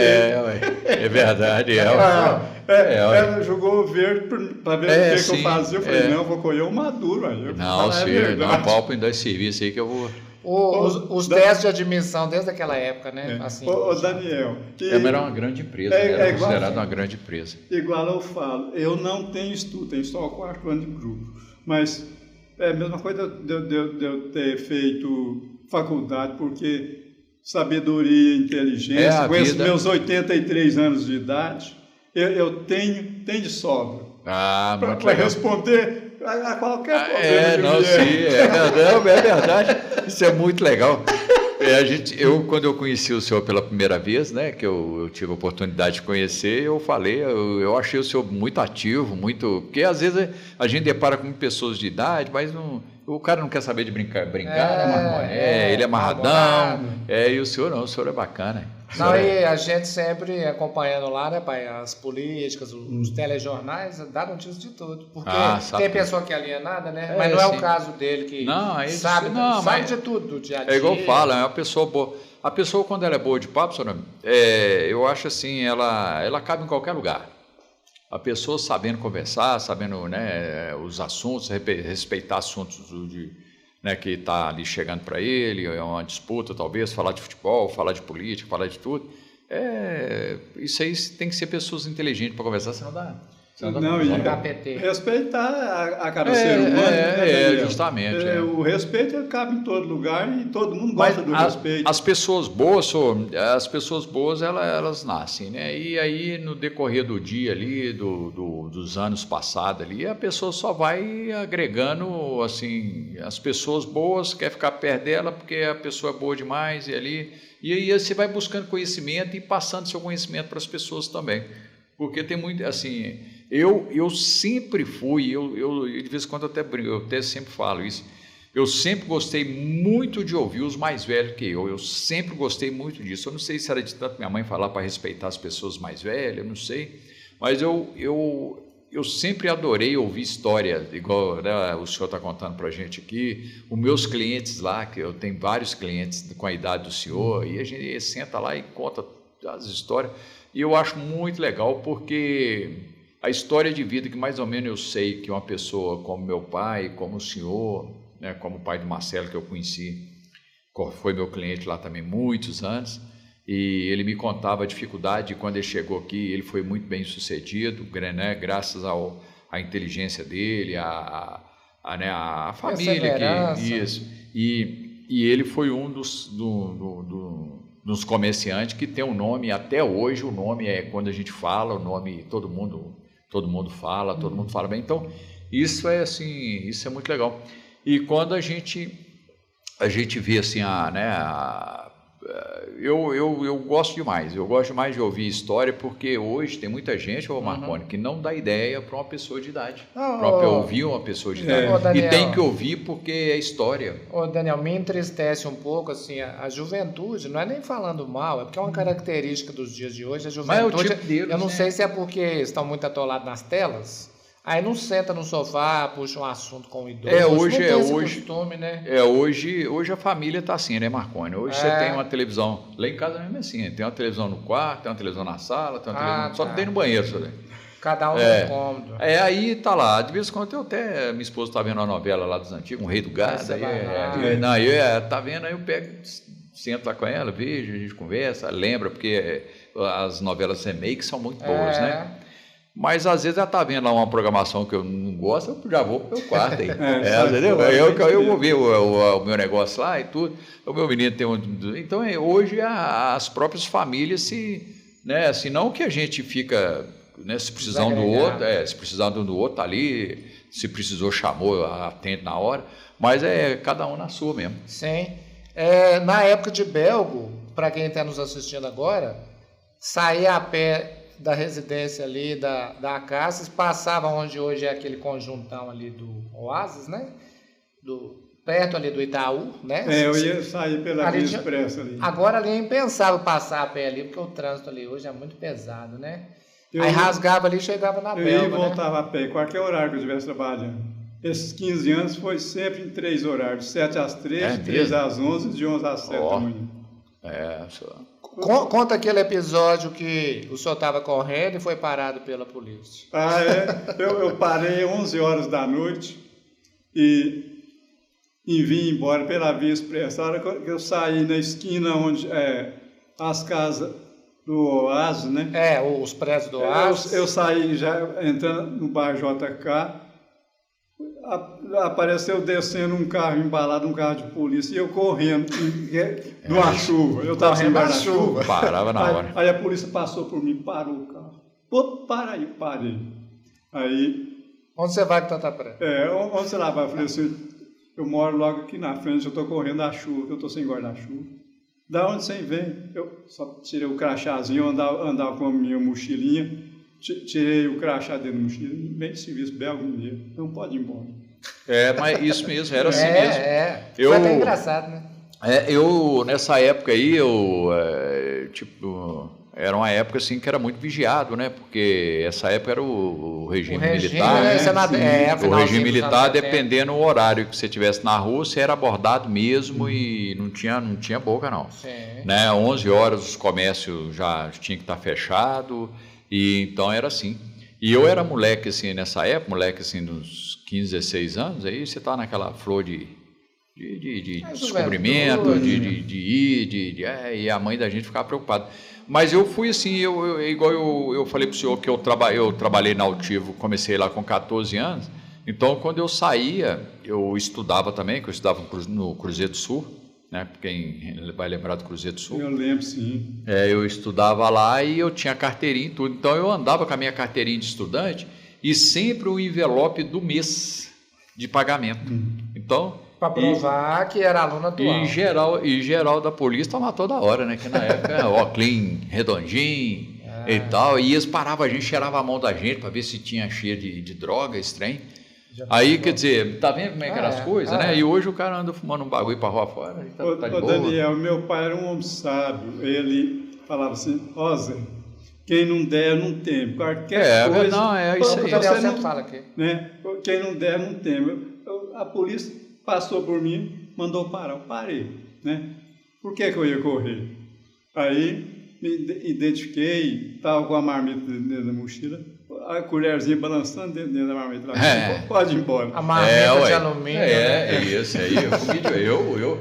S3: É verdade.
S4: Ela jogou verde para ver o que eu fazia. Eu falei, não, eu vou colher o maduro.
S3: Não, senhor, dá uma palpa em 2 serviços aí que eu vou...
S2: Os testes de admissão desde aquela época, né? Assim,
S4: Daniel...
S3: Era uma grande empresa, era considerada uma grande empresa.
S4: Igual eu falo, eu não tenho estudo, tenho só o 4º ano de grupo. Mas é a mesma coisa de eu ter feito faculdade, porque sabedoria e inteligência, com esses meus 83 anos de idade, eu tenho de sobra.
S3: Para
S4: responder a qualquer
S3: problema. Sim, é verdade. Isso é muito legal. Quando eu conheci o senhor pela primeira vez, né, que eu tive a oportunidade de conhecer, eu falei, eu achei o senhor muito ativo, porque às vezes a gente depara com pessoas de idade, mas o cara não quer saber de brincar, né, Marconi? Ele é amarradão, e o senhor não, o senhor é bacana.
S2: Não, e a gente sempre acompanhando lá, né, pai, as políticas, os telejornais, dá notícia de tudo. Porque tem pessoa que é alienada, né? Mas não é o caso dele, que sabe de tudo do dia a dia.
S3: É igual fala, é uma pessoa boa. A pessoa, quando ela é boa de papo, eu acho assim, ela cabe em qualquer lugar. A pessoa sabendo conversar, sabendo, né, os assuntos, respeitar assuntos né, que está ali chegando para ele, é uma disputa talvez, falar de futebol, falar de política, falar de tudo. Isso aí tem que ser pessoas inteligentes para conversar, senão dá.
S4: Não dá PT. Respeitar a cada ser humano.
S3: Justamente.
S4: O respeito ele cabe em todo lugar e todo mundo gosta do respeito.
S3: As pessoas boas, elas nascem, né? E aí no decorrer do dia ali, dos anos passados ali, a pessoa só vai agregando, assim, as pessoas boas, quer ficar perto dela porque a pessoa é boa demais e aí você vai buscando conhecimento e passando seu conhecimento para as pessoas também. Porque tem muito, assim, eu sempre fui, de vez em quando eu até sempre falo isso, eu sempre gostei muito de ouvir os mais velhos que eu sempre gostei muito disso. Eu não sei se era de tanto minha mãe falar para respeitar as pessoas mais velhas, eu não sei, mas eu sempre adorei ouvir história, igual, né, o senhor está contando para a gente aqui, os meus clientes lá, que eu tenho vários clientes com a idade do senhor, e a gente senta lá e conta as histórias. E eu acho muito legal porque a história de vida que mais ou menos eu sei que uma pessoa como meu pai, como o senhor, né, como o pai do Marcelo que eu conheci, foi meu cliente lá também muitos anos, e ele me contava a dificuldade, e quando ele chegou aqui ele foi muito bem sucedido, né, graças à inteligência dele, a família que isso, e ele foi um dos comerciantes que tem um nome, até hoje o nome quando a gente fala, o nome todo mundo fala, todo mundo fala bem. Então, isso é assim, isso é muito legal. E quando a gente vê assim, eu gosto demais de ouvir história, porque hoje tem muita gente, Marconi, que não dá ideia para uma pessoa de idade, para ouvir uma pessoa de idade, Daniel, e tem que ouvir porque é história.
S2: Daniel, me entristece um pouco assim, a juventude, não é nem falando mal, é porque é uma característica dos dias de hoje, a juventude, mas é o tipo deles, eu não sei se é porque estão muito atolados nas telas. Aí não senta no sofá, puxa um assunto com o idoso.
S3: Hoje,
S2: costume, né?
S3: Hoje a família está assim, né, Marconi? Hoje você tem uma televisão, lá em casa mesmo é assim, tem uma televisão no quarto, tem uma televisão na sala, tem uma televisão, só não tem no banheiro, senhor.
S2: Cada um no cômodo.
S3: Aí tá lá, de vez em quando minha esposa está vendo uma novela lá dos antigos, Um Rei do Gado, tá vendo, aí eu pego, sento lá com ela, vejo, a gente conversa, lembra, porque as novelas remake são muito boas, né? Mas às vezes ela está vendo lá uma programação que eu não gosto, eu já vou para o meu quarto aí. Entendeu? Eu vou ver o meu negócio lá e tudo. O meu menino tem Então, hoje as próprias famílias né, assim, não que a gente fica, né, se precisando do outro, se precisando do outro, tá ali, se precisou, chamou, atende na hora, mas cada um na sua mesmo.
S2: Sim. Na época de Belgo, para quem está nos assistindo agora, sair a pé da residência ali da Cassis, passava onde hoje é aquele conjuntão ali do Oasis, né? Perto ali do Itaú, né?
S4: Eu ia sair pela Via Expressa ali.
S2: Agora ali é impensável passar a pé ali, porque o trânsito ali hoje é muito pesado, né? Aí rasgava ali e chegava na Belga,
S4: e voltava a pé, qualquer horário que eu estivesse trabalhando. Esses 15 anos foi sempre em 3 horários, 7 às 3, 3 às 11, de 11 às 7 da manhã.
S2: Conta aquele episódio que o senhor estava correndo e foi parado pela polícia.
S4: Eu parei 11 horas da noite e vim embora pela Via Expressa. A hora que eu saí na esquina onde as casas do Oasis, né?
S2: Os prédios do Oasis.
S4: Eu saí já entrando no bar JK, apareceu descendo um carro embalado, um carro de polícia, e eu correndo numa chuva. Eu estava sem guarda-chuva.
S3: Parava na hora.
S4: Aí a polícia passou por mim, parou o carro. Pô, para aí, parei. Aí
S2: Onde você vai com tanta pressa?
S4: Onde você lá vai? Eu falei assim, eu moro logo aqui na frente, eu estou correndo da chuva, eu estou sem guarda-chuva. Da onde você vem? Eu só tirei o crachazinho, andava com a minha mochilinha, tirei o crachá dentro da mochila, bem de serviço, belga mineiro, não pode ir embora.
S3: Mas isso mesmo, era assim mesmo.
S2: Foi até engraçado, né?
S3: Eu, nessa época aí, era uma época assim que era muito vigiado, né? Porque essa época era o regime militar. O regime militar, dependendo do horário que você estivesse na rua, você era abordado mesmo e não tinha boca, não. Né? 11 horas os comércios já tinham que estar fechados, e então era assim. E eu era moleque assim nessa época, moleque assim dos 15, 16 anos, aí você tá naquela flor de descobrimento, de ir, e a mãe da gente ficava preocupada. Mas eu fui assim, igual eu falei para o senhor que eu trabalhei na Altivo, comecei lá com 14 anos, então quando eu saía, eu estudava também, que eu estudava no Cruzeiro do Sul, né? Quem vai lembrar do Cruzeiro do Sul?
S4: Eu lembro, sim.
S3: Eu estudava lá e eu tinha carteirinha e tudo, então eu andava com a minha carteirinha de estudante e sempre o envelope do mês de pagamento. Então...
S2: Para provar que era aluno atual.
S3: E geral da polícia estava toda hora, né? Que na época, óculos redondinho e tal. E eles paravam a gente, cheiravam a mão da gente para ver se tinha cheiro de droga, estranho. Aí, quer dizer, tá vendo como é que eram as coisas, né? E hoje o cara anda fumando um bagulho para rua fora. Tá de boa.
S4: Daniel, meu pai era um homem sábio. Ele falava assim, Zé, quem não der, não teme. Qualquer coisa...
S3: Não, é isso aí.
S2: O Daniel sempre fala aqui.
S4: Né? Quem não der, não teme. A polícia... passou por mim, mandou parar, eu parei, né? Por que eu ia correr? Aí me identifiquei, estava com a marmita dentro da mochila, a colherzinha balançando dentro da marmita. Pode ir embora.
S2: A marmita de alumínio.
S3: Isso aí.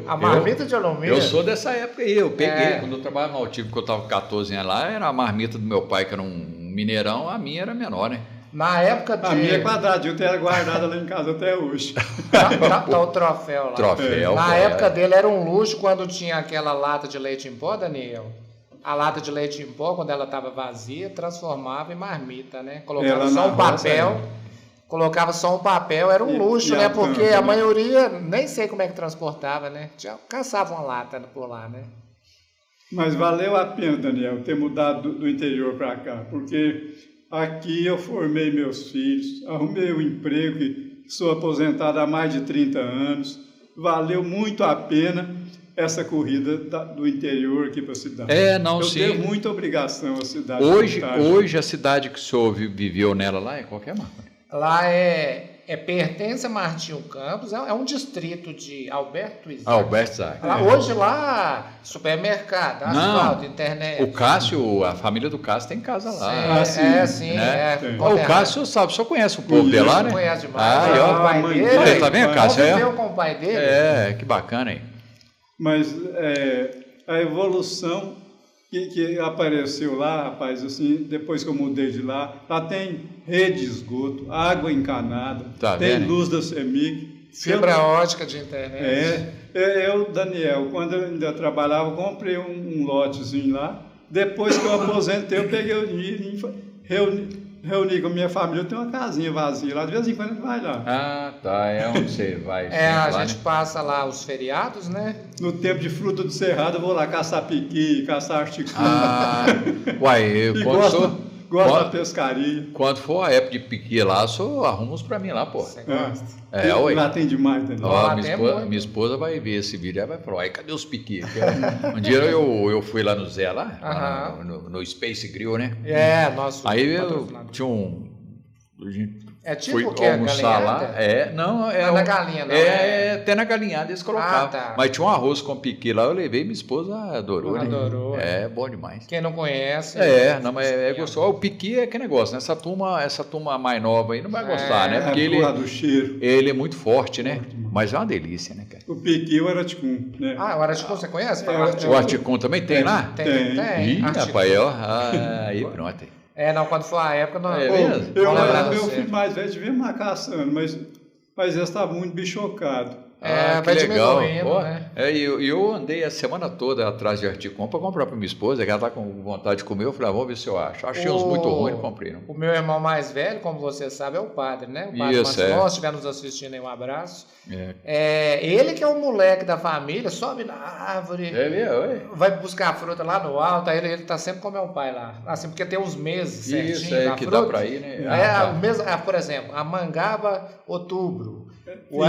S2: A marmita de alumínio.
S3: Eu sou dessa época aí, eu peguei, quando eu trabalhava no Altivo, que eu estava com 14 anos lá, era a marmita do meu pai, que era um mineirão, a minha era menor, né?
S2: Na época
S4: A minha é quadradinha, eu tenho ela guardada lá em casa até hoje.
S2: Tá o troféu lá. Na época dele era um luxo quando tinha aquela lata de leite em pó, Daniel. A lata de leite em pó, quando ela estava vazia, transformava em marmita, né? Colocava só um papel, era um luxo, né? Porque a maioria, nem sei como é que transportava, né? Caçava uma lata por lá, né?
S4: Mas valeu a pena, Daniel, ter mudado do interior para cá, porque... aqui eu formei meus filhos, arrumei um emprego, sou aposentado há mais de 30 anos. Valeu muito a pena essa corrida do interior aqui para a cidade. Eu tenho muita obrigação à cidade.
S3: Hoje a cidade que o senhor viveu nela lá é qualquer marca?
S2: Lá pertence a Martinho Campos, é um distrito de Alberto Isaac.
S3: Alberto Isaac.
S2: Hoje lá, supermercado, asfalto, internet.
S3: O Cássio, a família do Cássio tem casa lá.
S2: Sim.
S3: O Cássio, sabe, só conhece o povo de lá, né?
S2: Conhece demais. O pai dele.
S3: Tá vendo, Cássio?
S2: Conviveu com o pai dele.
S3: Que bacana, hein?
S4: Mas a evolução que apareceu lá, rapaz, assim, depois que eu mudei de lá tem rede de esgoto, água encanada, tem luz da CEMIG.
S2: Fibra ótica de internet.
S4: Eu, Daniel, quando eu ainda trabalhava, comprei um lotezinho lá. Depois que eu aposentei, eu peguei o dinheiro e reuni com a minha família. Eu tenho uma casinha vazia lá, de vez em quando a gente vai lá.
S3: É onde você vai?
S2: A gente passa lá os feriados, né?
S4: No tempo de fruta do cerrado, eu vou lá caçar piqui, caçar articu. Gosto da pescaria.
S3: Quando for a época de piqui lá, só arruma uns pra mim lá, pô.
S2: Você gosta?
S4: Lá tem demais, Daniel.
S3: Minha esposa vai ver esse vídeo e vai falar, cadê os piqui? Um dia eu fui lá no Zé, lá no Space Grill, né?
S2: Nosso
S3: aí eu tinha
S2: tipo o que?
S3: Almoçar lá.
S2: Não é na galinha, não.
S3: Até na galinhada eles colocavam. Mas tinha um arroz com piqui lá, eu levei, minha esposa adorou.
S2: Adorou.
S3: Bom demais.
S2: Quem não conhece.
S3: Mas é gostoso. O piqui é que negócio, né? Essa turma mais nova aí não vai gostar, né? Porque
S4: do cheiro.
S3: Ele é muito forte, né? Mas é uma delícia, né, cara?
S4: O piqui e o araticum, né?
S2: O araticum você conhece?
S3: O araticum também tem lá?
S2: Tem.
S3: Ih, rapaz, aí pronto.
S2: Quando for a época, não
S3: mesmo?
S4: Meu filho mais velho devia me caçando, mas ele estava muito bichocado.
S3: Que legal.
S2: Diminuindo, né?
S3: Eu andei a semana toda atrás de articom para comprar para minha esposa, que ela está com vontade de comer. Eu falei, vamos ver se eu acho. Achei uns muito ruins, não comprei. Não.
S2: O meu irmão mais velho, como você sabe, é o padre, né? O padre Marcelo, se estiver nos assistindo aí, um abraço. Ele que é o moleque da família, sobe na árvore, vai buscar a fruta lá no alto, aí ele tá sempre com o meu pai lá. Assim, porque tem uns meses certinho
S3: que
S2: fruta.
S3: dá para ir, né?
S2: Por exemplo, a mangaba, outubro. O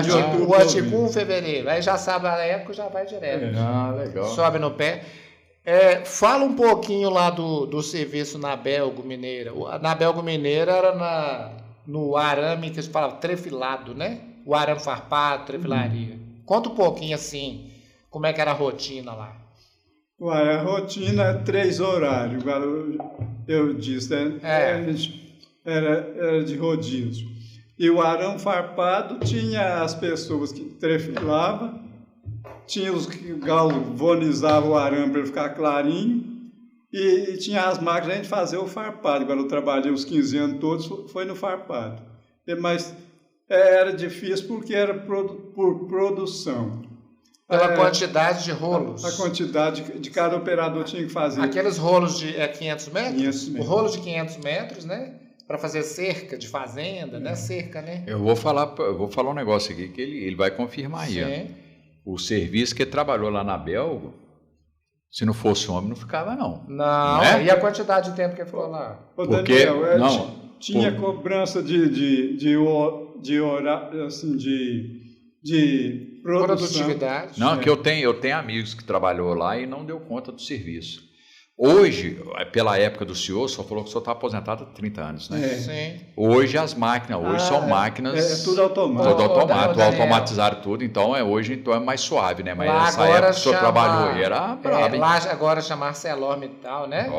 S2: aticum, fevereiro. Aí já sabe a época, já vai direto.
S3: Legal.
S2: Sobe no pé. Fala um pouquinho lá do serviço na Belgo Mineira. Na Belgo Mineira era no arame que se falava trefilado, né? O arame farpado, trefilaria. Conta um pouquinho assim, como é que era a rotina lá.
S4: A rotina é 3 horários, igual eu disse, era de rodízio. E o arame farpado tinha as pessoas que trefilavam, tinha os que galvanizavam o arame para ele ficar clarinho, e tinha as máquinas de a gente fazer o farpado. Agora eu trabalhei os 15 anos todos, foi no farpado. Mas era difícil porque era por produção.
S2: Pela quantidade de rolos.
S4: A quantidade de cada operador tinha que fazer.
S2: Aqueles rolos de 500 metros?
S4: 500 metros.
S2: O rolo de 500 metros, né? Para fazer cerca de fazenda, né? Cerca, né?
S3: Eu vou falar um negócio aqui que ele vai confirmar aí.
S2: Sim.
S3: O serviço que ele trabalhou lá na Belgo, se não fosse homem, não ficava, não.
S2: Não,
S3: né?
S2: E a quantidade de tempo que ele ficou lá?
S3: Porque
S4: Daniel, tinha cobrança de
S2: produtividade.
S3: Não, que eu tenho amigos que trabalhou lá e não deu conta do serviço. Hoje, pela época do senhor, o senhor falou que o senhor está aposentado há 30 anos, né?
S2: Sim.
S3: Hoje as máquinas, são máquinas...
S4: É tudo automático.
S3: Tudo automático, automatizaram tudo, então hoje é mais suave, né? Mas nessa época que o senhor trabalhou aí era brabo, hein?
S2: Lá agora chama ArcelorMittal, né?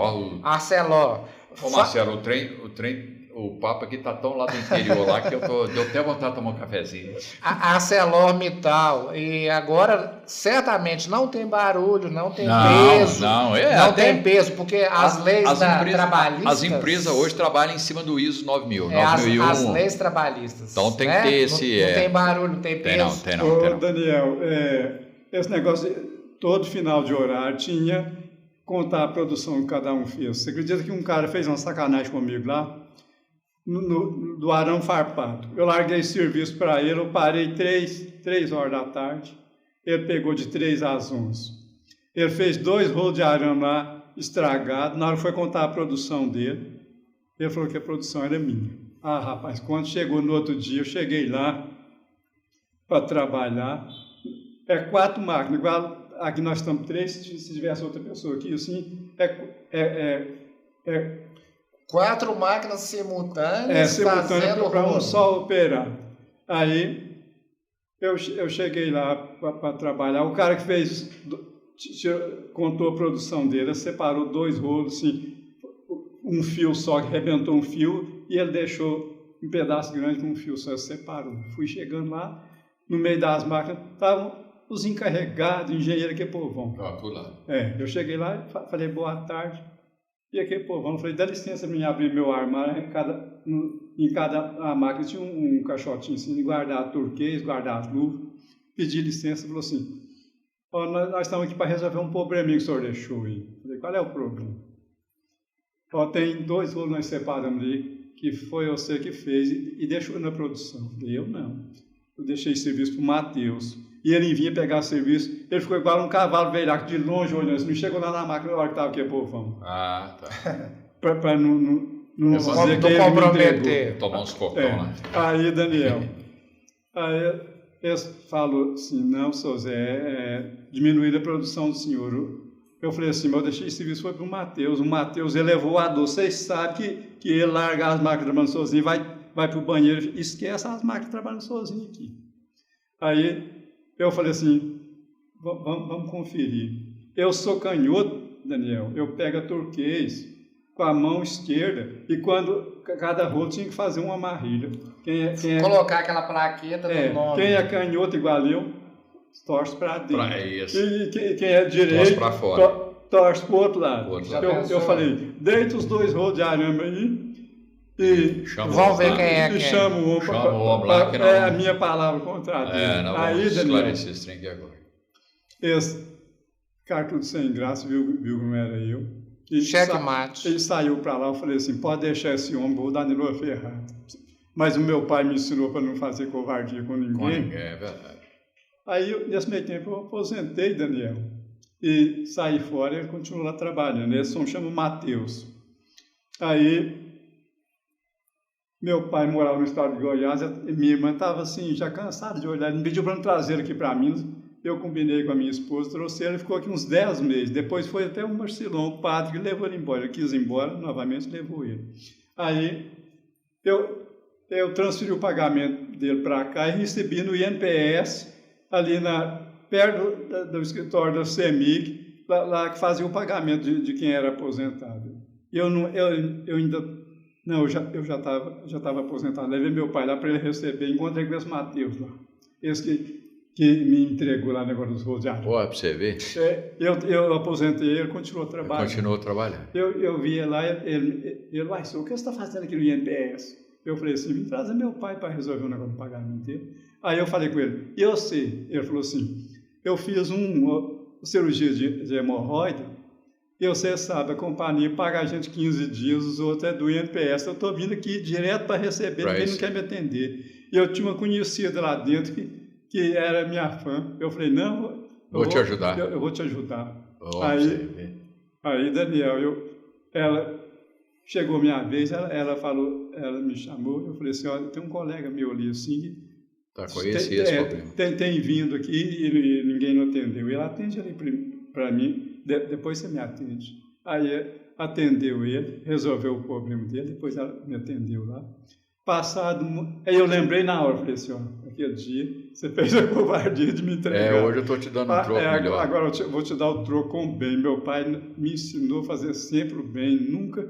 S2: Arcelor.
S3: Ô Marcelo, o trem, o papo aqui tá tão lá do interior lá que deu até vontade de tomar um cafezinho.
S2: A ArcelorMittal, e agora certamente não tem barulho, não tem peso. Não tem peso, porque as leis trabalhistas...
S3: As empresas hoje trabalham em cima do ISO 9000,
S2: 9001. As leis trabalhistas.
S3: Então tem que ter esse...
S2: Não tem barulho, não tem peso.
S3: Tem não.
S4: Daniel, esse negócio, todo final de horário tinha contar a produção que cada um fez. Você acredita que um cara fez uma sacanagem comigo lá? Do arame farpado. Eu larguei serviço para ele, eu parei 3 horas da tarde, ele pegou de 3 às 11. Ele fez 2 rolos de arame lá, estragado. Na hora que foi contar a produção dele, ele falou que a produção era minha. Rapaz, quando chegou no outro dia, eu cheguei lá para trabalhar. 4 máquinas, igual aqui nós estamos 3, se tivesse outra pessoa aqui, assim,
S2: 4 máquinas simultâneas fazendo
S4: para um só operar. Aí eu cheguei lá para trabalhar. O cara que fez, contou a produção dele, separou 2 rolos, assim, um fio só, que arrebentou um fio, e ele deixou um pedaço grande com um fio só, separou. Fui chegando lá, no meio das máquinas, estavam os encarregados, engenheiro, aquele povão. Eu cheguei lá e falei, boa tarde. E aquele povão, falei, dá licença para mim abrir meu armário. Em cada máquina tinha um caixotinho assim, guardar turquês, guardar luva. Pedi licença, falou assim, nós estamos aqui para resolver um probleminha que o senhor deixou aí. Falei, qual é o problema? Tem 2 rolos nós separamos ali, que foi você que fez e deixou na produção. Falei, eu não. Eu deixei serviço para o Matheus. E ele vinha pegar serviço, ele ficou igual um cavalo velhaco de longe olhando assim, não chegou lá na máquina na hora que estava aqui, povão.
S3: Tá.
S4: Para não dizer que ele
S2: comprometer.
S3: Tomar uns cocão lá.
S4: Aí, Daniel, ele falou assim, não, seu Zé, diminuir a produção do senhor. Eu falei assim, mas eu deixei esse serviço, foi para o Matheus. O Matheus elevou a dor. Vocês sabem que ele largar as máquinas trabalhando sozinho, vai para o banheiro, esquece as máquinas trabalhando sozinho aqui. Aí eu falei assim, vamos conferir. Eu sou canhoto, Daniel, eu pego a turquês com a mão esquerda e quando cada rolo tinha que fazer uma amarrilha.
S2: Colocar aquela plaqueta do nome.
S4: Quem é canhoto igual eu, torce para dentro. E quem é direito, torce
S3: para fora.
S4: Torce para o outro lado. Eu falei, deita os 2 rolos de arame aí, E
S2: vamos ver quem é.
S4: E chama o homem para é a minha palavra contra dele.
S3: Não,
S4: aí,
S3: vamos
S4: Daniel,
S3: esclarecer esse trem aqui agora.
S4: Esse cara tudo sem graça, viu que não era eu.
S2: Checkmate.
S4: Ele saiu para lá, eu falei assim, pode deixar esse homem, vou dar nele uma ferrada. Mas o meu pai me ensinou para não fazer covardia com ninguém.
S3: É verdade.
S4: Aí, nesse meio tempo, eu aposentei, Daniel. E saí fora e ele continuou lá trabalhando. Esse homem chama Matheus. Aí, meu pai morava no estado de Goiás e minha irmã estava assim, já cansada de olhar. Ele me pediu para não trazer ele aqui para Minas. Eu combinei com a minha esposa, trouxe ele, ficou aqui uns 10 meses. Depois foi até o Marcilão, o padre, que levou ele embora. Ele quis ir embora, novamente levou ele. Aí, eu transferi o pagamento dele para cá e recebi no INPS, ali perto do escritório da CEMIG, lá que fazia o pagamento de quem era aposentado. E eu já estava aposentado. Levei meu pai lá para ele receber. Encontrei com esse Matheus lá. Esse que me entregou lá no negócio dos rodeados.
S3: Pô, para você ver.
S4: Eu aposentei, ele continuou trabalhando.
S3: Continuou trabalhando.
S4: Eu vi lá, ele o que você está fazendo aqui no INPS? Eu falei assim, vim trazer meu pai para resolver o negócio do pagamento dele. Aí eu falei com ele, eu sei. Ele falou assim, eu fiz uma cirurgia de hemorroida, e você sabe, a companhia paga a gente 15 dias, os outros é do INPS. Eu estou vindo aqui direto para receber, ninguém não quer me atender. E eu tinha uma conhecida lá dentro que era minha fã. Eu falei, não,
S3: vou te ajudar.
S4: Eu vou te ajudar.
S3: Aí,
S4: Daniel, chegou a minha vez, ela me chamou, eu falei assim, olha, tem um colega meu ali assim, que
S3: tá conhecendo esse problema.
S4: Tem vindo aqui e ninguém não atendeu. Ele atende ali para mim, depois você me atende. Aí atendeu ele, resolveu o problema dele, depois ela me atendeu lá. Aí eu lembrei na hora, falei assim, ó, aquele dia você fez a covardia de me entregar.
S3: Hoje eu estou te dando um troco melhor.
S4: Agora eu vou te dar o troco com o bem. Meu pai me ensinou a fazer sempre o bem, nunca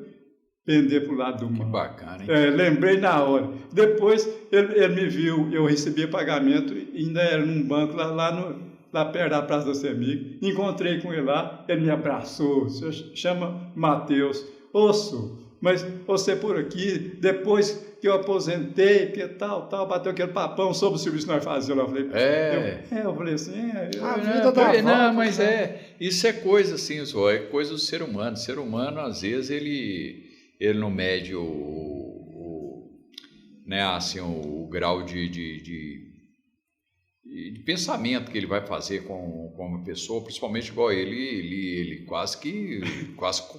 S4: pender para o lado do mal.
S3: Que bacana, hein?
S4: Lembrei na hora. Depois ele me viu, eu recebia pagamento, ainda era num banco lá perto da Praça da CEMIG. Encontrei com ele lá, ele me abraçou, chama Matheus. Osso, mas você por aqui, depois que eu aposentei, que tal, bateu aquele papão sobre o serviço que nós fazíamos. Eu falei assim,
S2: a vida da volta.
S3: Não, mas isso é coisa assim, é coisa do ser humano. O ser humano, às vezes, ele não mede né, assim, o grau de pensamento que ele vai fazer com uma pessoa, principalmente igual ele quase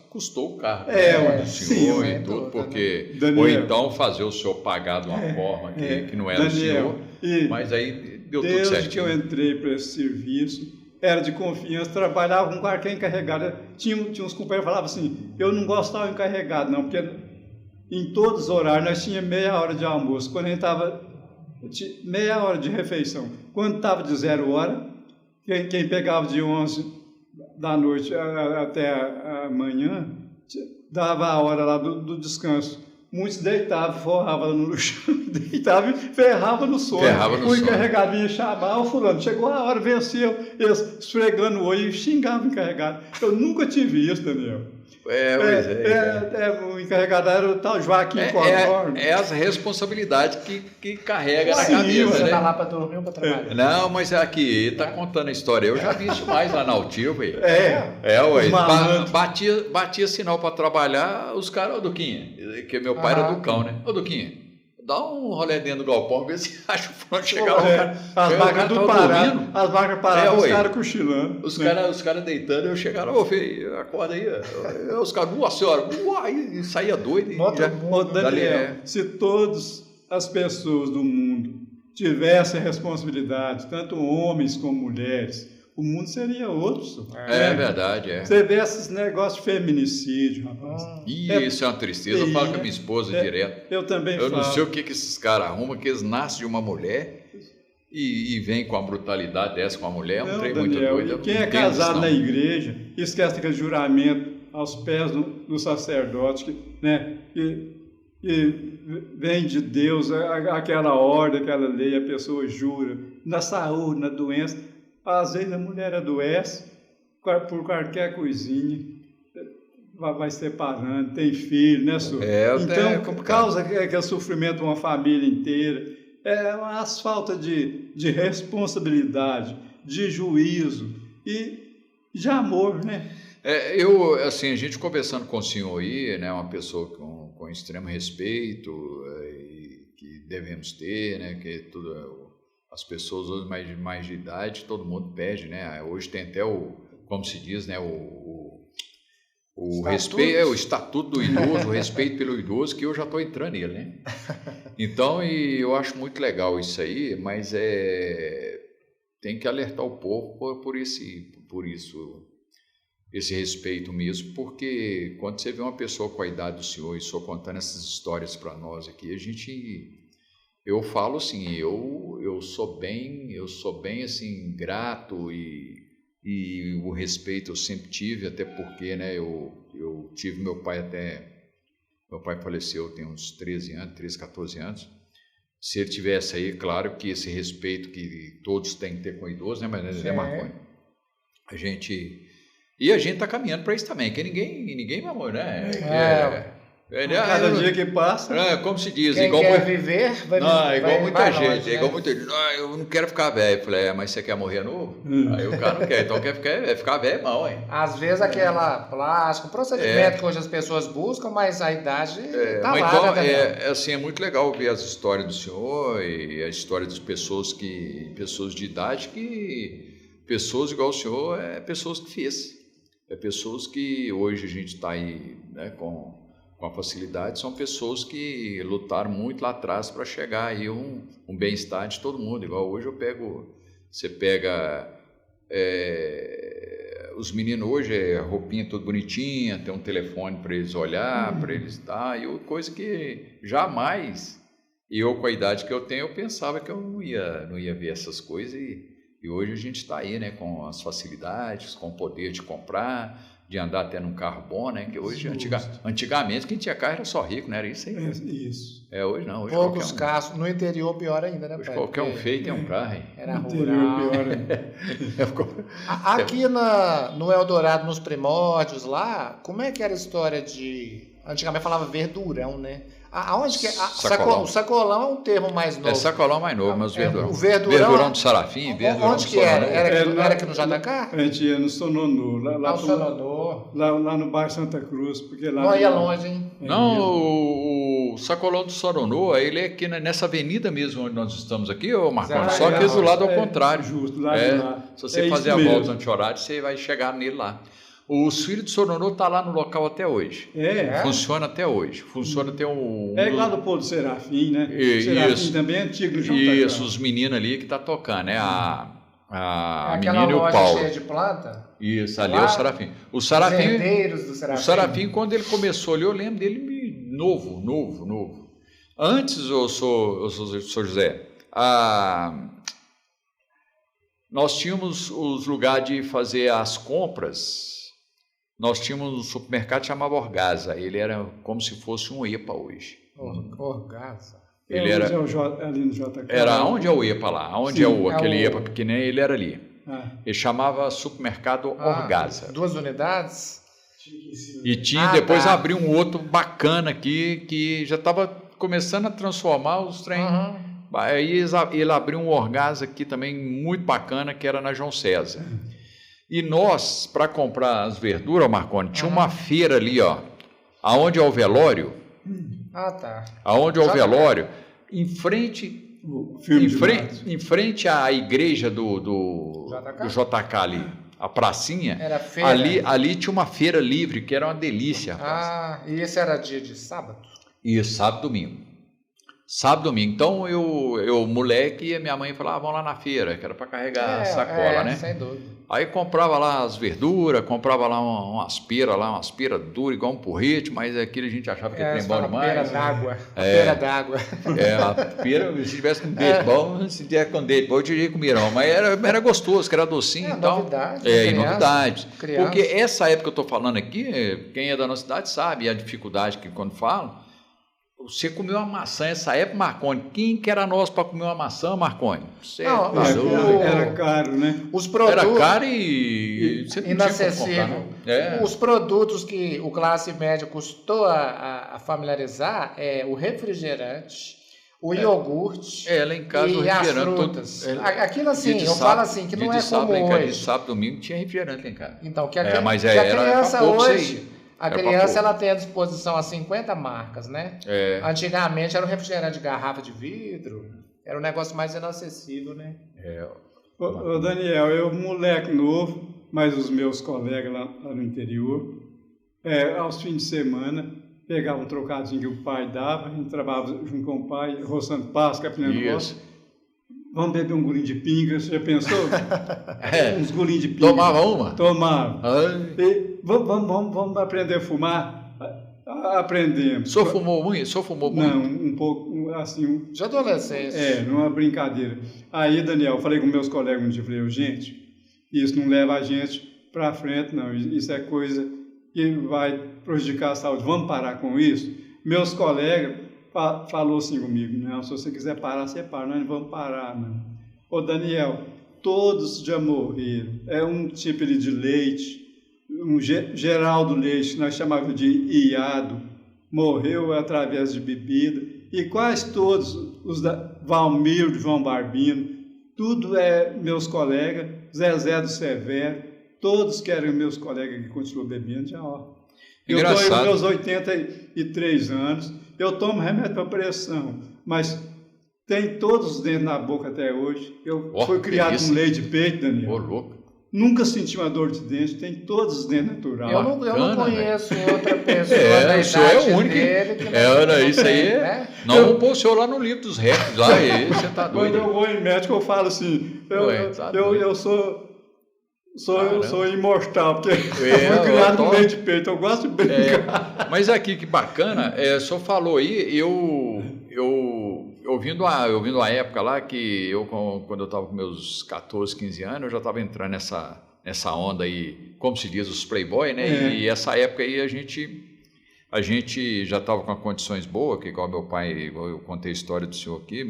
S3: custou o carro do senhor e tudo, porque Daniel, ou então fazer o senhor pagar de uma forma que não era Daniel, o senhor, mas aí deu tudo certinho.
S4: Desde que eu entrei para esse serviço, era de confiança, trabalhava com qualquer encarregado. Tinha uns companheiros que falavam assim, eu não gostava de encarregado não, porque em todos os horários nós tínhamos meia hora de almoço, quando a gente estava meia hora de refeição. Quando estava de 0 hora, quem pegava de 11 da noite até a manhã, dava a hora lá do descanso. Muitos deitavam, forravam no chão, deitavam e ferravam no sono. O encarregado vinha chamar, o fulano, chegou a hora, venceu, eles esfregando o olho e xingavam o encarregado. Eu nunca tive isso, Daniel. O encarregado era o tal Joaquim Codorno.
S3: É as responsabilidades que carrega na cabeça.
S2: Você tá lá para dormir ou para trabalhar?
S3: Não, mas aqui, ele tá contando a história. Eu já vi isso mais lá na Altiva. Batia sinal para trabalhar, os caras, ô Duquinha, que meu pai era Ducão, né? Ô Duquinha, dá um rolê dentro do galpão, vê se acha o fulano chegar lá.
S4: As máquinas do Pará, as máquinas paradas, os caras cochilando.
S3: Os caras deitando, eu chegava, ô filho, acorda aí. Os caras, nossa senhora, e saía doido.
S4: Daniel, se todas as pessoas do mundo tivessem responsabilidade, tanto homens como mulheres, o mundo seria outro.
S3: É verdade,
S4: Você vê esses negócios de feminicídio, rapaz.
S3: Isso é uma tristeza. Eu falo com a minha esposa direto.
S4: Eu também falo.
S3: Eu não sei o que esses caras arrumam, que eles nascem de uma mulher e vêm com a brutalidade dessa com a mulher. É um trem muito doido.
S4: Quem é casado na igreja, esquece aquele juramento aos pés do sacerdote, que vem de Deus, aquela ordem, aquela lei, a pessoa jura, na saúde, na doença. Às vezes a mulher adoece por qualquer coisinha, vai separando, tem filho, né, senhor? Então, causa aquele sofrimento de uma família inteira. É as faltas de responsabilidade, de juízo e de amor, né?
S3: Assim, a gente conversando com o senhor aí, né, uma pessoa com extremo respeito, que devemos ter, né, que as pessoas hoje mais de idade, todo mundo pede, né? Hoje tem até como se diz, né, o respeito, o estatuto do idoso, o respeito pelo idoso, que eu já estou entrando nele, né? Então, eu acho muito legal isso aí, mas tem que alertar o povo por esse respeito mesmo, porque quando você vê uma pessoa com a idade do senhor e o senhor contando essas histórias para nós aqui, eu falo assim, eu sou bem assim grato e o respeito eu sempre tive, até porque, né, eu tive meu pai faleceu tem uns 13, 14 anos. Se ele tivesse aí, claro que esse respeito que todos têm que ter com o idoso, né, mas ele é Marconi. A gente está caminhando para isso também, que ninguém vai morrer, né?
S4: Cada dia que passa.
S3: Como se diz,
S2: quem
S3: igual
S2: quer viver, vai viver.
S3: Igual muita gente,
S2: longe, né?
S3: igual muita gente. Eu não quero ficar velho. Eu falei, mas você quer morrer novo? Aí o cara não quer, então quer ficar velho, não, hein?
S2: Às vezes aquela plástico, procedimento que hoje as pessoas buscam, mas a idade está lá.
S3: Então,
S2: né,
S3: assim, é muito legal ver as histórias do senhor e a história das pessoas de idade pessoas igual o senhor, pessoas que fez. Pessoas que hoje a gente está aí, né, com a facilidade, são pessoas que lutaram muito lá atrás para chegar aí um bem-estar de todo mundo. Igual hoje você pega os meninos hoje, roupinha toda bonitinha, tem um telefone para eles olhar, para eles dar, e coisa que jamais, eu com a idade que eu tenho, eu pensava que eu não ia ver essas coisas, e hoje a gente está aí, né, com as facilidades, com o poder de comprar, de andar até num carro bom, né? Que hoje, antigamente, quem tinha carro era só rico, não era isso aí?
S4: Isso.
S3: Hoje não. Hoje
S2: poucos carros, no interior pior ainda, né,
S3: hoje
S2: pai?
S3: Qualquer um feio tem um carro, hein?
S2: Era rural.
S4: Pior ainda.
S2: Aqui no Eldorado, nos primórdios lá, como é que era a história de... Antigamente falava verdurão, né? Aonde que é?
S3: Sacolão.
S2: O sacolão é um termo mais novo.
S3: Sacolão mais novo, mas verdurão.
S2: O verdurão
S3: do Sarafim, verdurão
S2: onde que era? Era aqui no JK?
S4: A gente ia no Sononu. Lá no bairro Santa Cruz. Porque lá
S2: não ia longe, hein?
S3: Não, o Sacolão do Soronô, ele é aqui nessa avenida mesmo onde nós estamos aqui, Marcos, só que do lado ao contrário.
S4: Justo, lá de lá.
S3: Se você fazer a volta anti-horário, você vai chegar nele lá. Os filhos do Soronô estão lá no local até hoje. Funciona até hoje. Funciona até
S4: lá do Pôr do Serafim, né?
S3: Serafim
S4: também é antigo no JK.
S3: Isso, os meninos ali que tá tocando, né? A menina e o
S2: loja
S3: Paulo.
S2: Cheia de planta?
S3: Isso, ali é o Sarafim. O Sarafim,
S2: os herdeiros do Sarafim.
S3: O Sarafim, quando ele começou ali, eu lembro dele novo. Antes, eu sou José, nós tínhamos os lugares de fazer as compras. Nós tínhamos um supermercado que chamava Orgaza. Ele era como se fosse um EPA hoje.
S2: Orgaza.
S3: Ele era
S4: ali no JK.
S3: Era onde é o EPA lá? Onde aquele EPA pequenininho, ele era ali. Ele chamava supermercado Orgaza.
S2: 2 unidades?
S3: E depois abriu um outro bacana aqui, que já estava começando a transformar os trem. Aí ele abriu um Orgaza aqui também muito bacana, que era na João César. E nós, para comprar as verduras, Marconi, tinha uma feira ali, ó, aonde é o velório. Aonde é o velório, em frente à igreja do JK ali, a pracinha.
S2: Era feira.
S3: Ali tinha uma feira livre, que era uma delícia, rapaz.
S2: E esse era dia de sábado?
S3: Isso, sábado e domingo. Então, eu moleque, e a minha mãe falava, vamos lá na feira, que era para carregar a sacola, né?
S2: Sem dúvida.
S3: Aí comprava lá as verduras, comprava lá umas peras duras, igual um porrete, mas aquilo a gente achava que era bom demais.
S2: Pera d'água.
S3: A pera, se tivesse com dente bom, eu diria que comia, não, mas era gostoso, que era docinho e tal. Novidade. Porque essa época que eu estou falando aqui, quem é da nossa cidade sabe a dificuldade que quando falo. Você comeu uma maçã essa época, Marconi. Quem que era nós para comer uma maçã, Marconi? Você
S2: Não,
S4: Era caro, né?
S2: Os produtos...
S3: Era caro e você não
S2: inacessível.
S3: tinha como comprar, não.
S2: Os produtos que o classe média custou a familiarizar é o refrigerante, o iogurte
S3: lá em casa, o
S2: e as
S3: refrigerante
S2: frutas.
S3: todo,
S2: Aquilo assim, eu falo assim, que não é como hoje.
S3: De sábado, domingo tinha refrigerante lá em casa.
S2: Então, que
S3: mas
S2: a
S3: era
S2: criança
S3: pra pouco
S2: hoje...
S3: isso aí.
S2: A criança ela tem à disposição as 50 marcas, né? Antigamente era um refrigerante de garrafa de vidro, era um negócio mais inacessível, né?
S4: Ô Daniel, eu moleque novo, mas os meus colegas lá no interior, aos fins de semana, pegavam um trocadinho que o pai dava, a gente trabalhava junto com o pai, roçando pasto, capinando roça. Vamos beber um golinho de pinga, você já pensou? Uns golinhos de pinga.
S3: Tomava uma?
S4: Tomava. Vamos aprender a fumar? Aprendemos.
S3: O senhor fumou muito?
S4: Não, um pouco, assim...
S2: De adolescência.
S4: Numa brincadeira. Aí, Daniel, eu falei com meus colegas um dia, falei, gente, isso não leva a gente para frente, não. Isso é coisa que vai prejudicar a saúde. Vamos parar com isso? Meus colegas falou assim comigo, não, se você quiser parar, você para, nós não vamos parar, não. Ô Daniel, todos já morreram, é um tipo de leite, um Geraldo Leite, nós chamávamos de Iado, morreu através de bebida, e quase todos os da Valmir, de João Barbino, tudo é meus colegas, Zezé do Severo, todos que eram meus colegas que continuam bebendo, já ó. Eu estou em meus 83 anos, eu tomo remédio para pressão, mas tem todos os dentes na boca até hoje. Eu fui criado com leite de peito, Daniel.
S3: Louco.
S4: Nunca senti uma dor de dente, tem todos os dentes naturais.
S2: Eu não conheço outra pessoa da
S3: o senhor é o único.
S2: Dele que não
S3: Isso aí.
S2: né?
S3: Nós vamos pôr o senhor lá no livro dos recordes, lá, você tá doido.
S4: Quando eu vou em médico, eu falo assim, eu sou imortal, porque eu fui criado com leite de peito, eu gosto de brincar.
S3: Mas aqui, que bacana, o senhor falou aí, eu ouvindo a época lá, que quando eu estava com meus 14, 15 anos, eu já estava entrando nessa onda aí, como se diz, os playboy, né? E essa época aí a gente já estava com condições boas, que igual meu pai, eu contei a história do senhor aqui,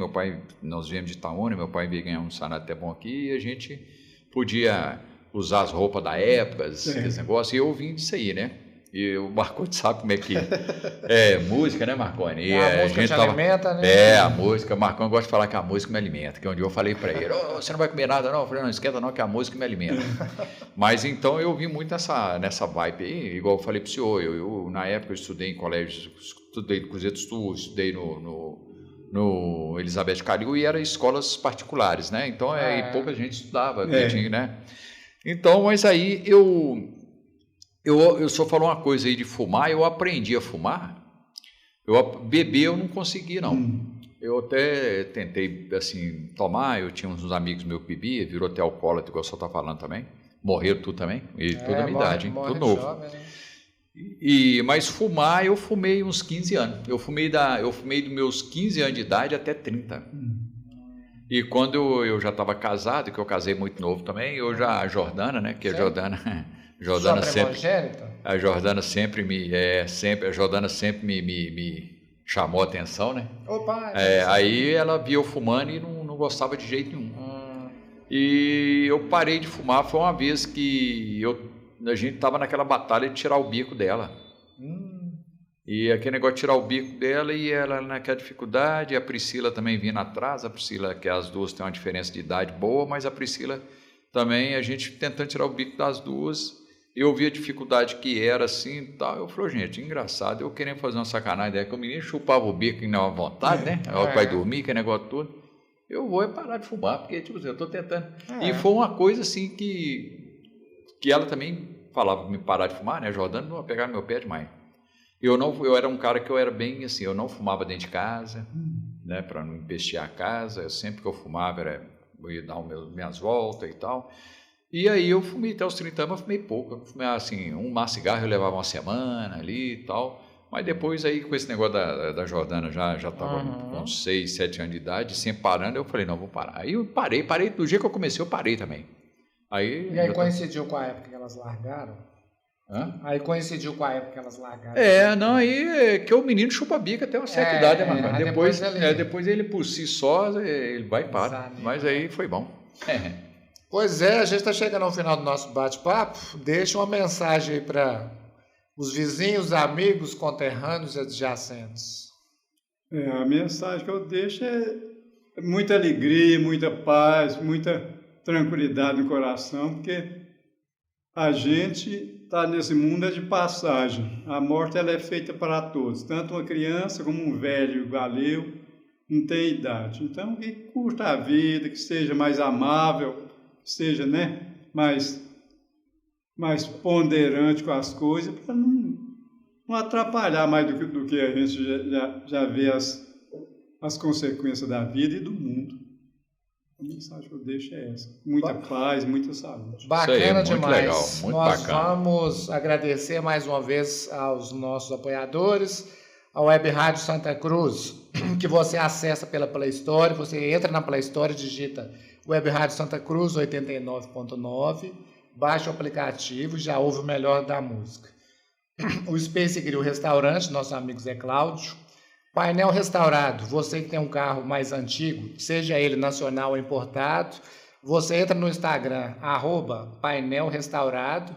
S3: nós viemos de Itaúna, meu pai veio ganhar um salário até bom aqui, e a gente podia usar as roupas da época, esse negócio, e eu vim disso aí, né? E o Marconi sabe como é que é música, né, Marconi? E
S2: a música te alimenta, né?
S3: A música, o Marconi gosta de falar que a música me alimenta, que um dia eu falei para ele, você não vai comer nada não? Eu falei, não esquenta não, que a música me alimenta. Mas então eu vim muito nessa vibe aí, igual eu falei para o senhor, eu na época eu estudei em colégio, estudei no Cruzeiro do Sul, estudei no Elizabeth Calil e eram escolas particulares, né? Então pouca gente estudava, tinha, né? Então, mas aí o senhor falou uma coisa aí de fumar, eu aprendi a fumar, beber eu não consegui não, eu até tentei assim tomar, eu tinha uns amigos meus que bebiam, virou até alcoólatra, igual o senhor está falando também, morreram tudo também, e toda a minha idade, hein? Tudo novo. Jovem, né? Mas fumar, eu fumei uns 15 anos, eu fumei dos meus 15 anos de idade até 30. E quando eu já estava casado, que eu casei muito novo também, a Jordana, né, que a Jordana sempre me chamou a atenção, né?
S2: Opa,
S3: aí ela via eu fumando e não gostava de jeito nenhum. E eu parei de fumar, foi uma vez que a gente estava naquela batalha de tirar o bico dela. E aquele negócio de tirar o bico dela e ela naquela dificuldade, a Priscila também vindo atrás, a Priscila, que as duas têm uma diferença de idade boa, mas a Priscila também, a gente tentando tirar o bico das duas, eu vi a dificuldade que era assim e tal, eu falei, gente, engraçado, eu querendo fazer uma sacanagem, que o menino chupava o bico na vontade, né, vai dormir, que negócio todo, eu vou parar de fumar, porque tipo, eu estou tentando, e foi uma coisa assim que ela também falava para me parar de fumar, né, a Jordana não ia pegar no meu pé demais. Eu era um cara que eu era bem assim, eu não fumava dentro de casa, né, para não empestear a casa, sempre que eu fumava eu ia dar minhas voltas e tal, e aí eu fumei até os 30 anos, eu fumei pouco, eu fumei assim, um maço de cigarro eu levava uma semana ali e tal, mas depois aí com esse negócio da Jordana, já estava com 6, 7 anos de idade, sempre parando, eu falei, não, vou parar, aí eu parei, do dia que eu comecei eu parei também.
S2: E aí coincidiu com a época que elas largaram? Aí coincidiu com a época que elas largaram.
S3: Não, aí que o menino chupa-bica até uma certa idade, né, depois ele por si só, ele vai e para. Mas aí foi bom.
S2: Pois a gente está chegando ao final do nosso bate-papo. Deixa uma mensagem aí para os vizinhos, amigos, conterrâneos e adjacentes.
S4: A mensagem que eu deixo é muita alegria, muita paz, muita tranquilidade no coração, porque a gente está nesse mundo de passagem. A morte ela é feita para todos, tanto uma criança como um velho igual eu, não tem idade. Então, que curta a vida, que seja mais amável, que seja mais ponderante com as coisas, para não atrapalhar mais do que a gente já vê as consequências da vida e do mundo. A mensagem que eu deixo é essa. Muita paz, muita saúde.
S2: Bacana demais.
S3: Legal, muito
S2: Nós
S3: bacana.
S2: vamos agradecer mais uma vez aos nossos apoiadores, a Web Rádio Santa Cruz, que você acessa pela Play Store. Você entra na Play Store, digita Web Rádio Santa Cruz 89.9, baixa o aplicativo, já ouve o melhor da música. O Space Grill Restaurante, nosso amigo Zé Cláudio. Painel Restaurado, você que tem um carro mais antigo, seja ele nacional ou importado, você entra no Instagram, @painel restaurado,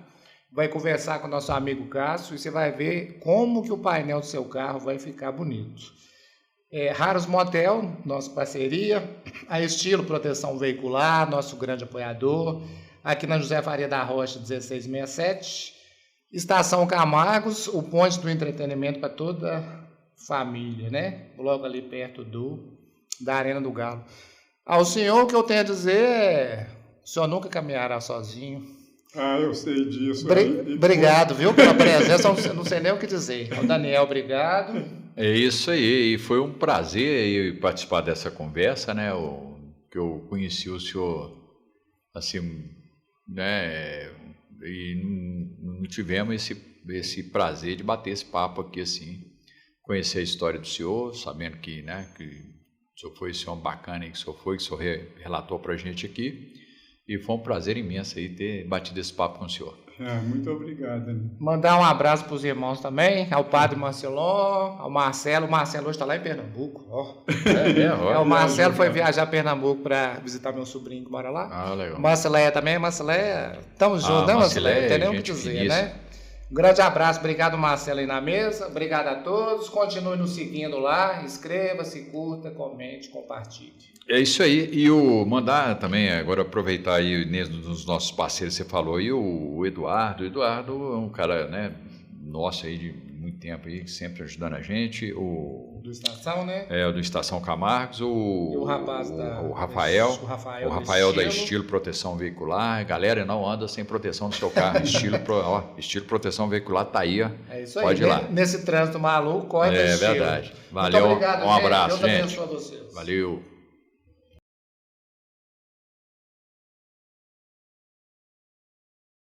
S2: vai conversar com o nosso amigo Cássio e você vai ver como que o painel do seu carro vai ficar bonito. Raros Motel, nossa parceria, a Estilo Proteção Veicular, nosso grande apoiador, aqui na José Faria da Rocha 1667, Estação Camargos, o ponto do entretenimento para toda família, né? Logo ali perto da Arena do Galo. Ao senhor, o que eu tenho a dizer é: o senhor nunca caminhará sozinho.
S4: Eu sei disso.
S2: Obrigado, viu, pela presença. Não sei nem o que dizer. Ao Daniel, obrigado.
S3: É isso aí, e foi um prazer participar dessa conversa, né? Que eu conheci o senhor, assim, né? E não tivemos esse prazer de bater esse papo aqui, assim. Conhecer a história do senhor, sabendo que o senhor foi esse homem bacana que o senhor relatou para a gente aqui. E foi um prazer imenso aí ter batido esse papo com o senhor.
S4: Muito obrigado.
S2: Mandar um abraço para os irmãos também, ao padre Marcelon, ao Marcelo. O Marcelo hoje está lá em Pernambuco. O Marcelo foi viajar a Pernambuco para visitar meu sobrinho que mora lá.
S3: Legal.
S2: Marceléia também. Marceléia, estamos juntos, né, Marceléia? Não tem nem o que dizer, né? Um grande abraço, obrigado Marcelo aí na mesa, obrigado a todos, continue nos seguindo lá, inscreva-se, curta, comente, compartilhe.
S3: É isso aí, e mandar também, agora aproveitar aí dos nossos parceiros, você falou aí, o Eduardo é um cara, né, nosso aí de muito tempo aí, sempre ajudando a gente,
S2: do Estação, né?
S3: O do Estação Camargos,
S2: o rapaz
S3: o Rafael da Estilo Proteção Veicular. Galera, não anda sem proteção no seu carro. Estilo Proteção Veicular tá aí, ó.
S2: É isso aí.
S3: Pode ir lá.
S2: Nesse trânsito maluco, corre da Estilo.
S3: É verdade. Valeu,
S2: muito obrigado,
S3: um abraço,
S2: Deus
S3: gente.
S2: abençoe vocês.
S3: Valeu.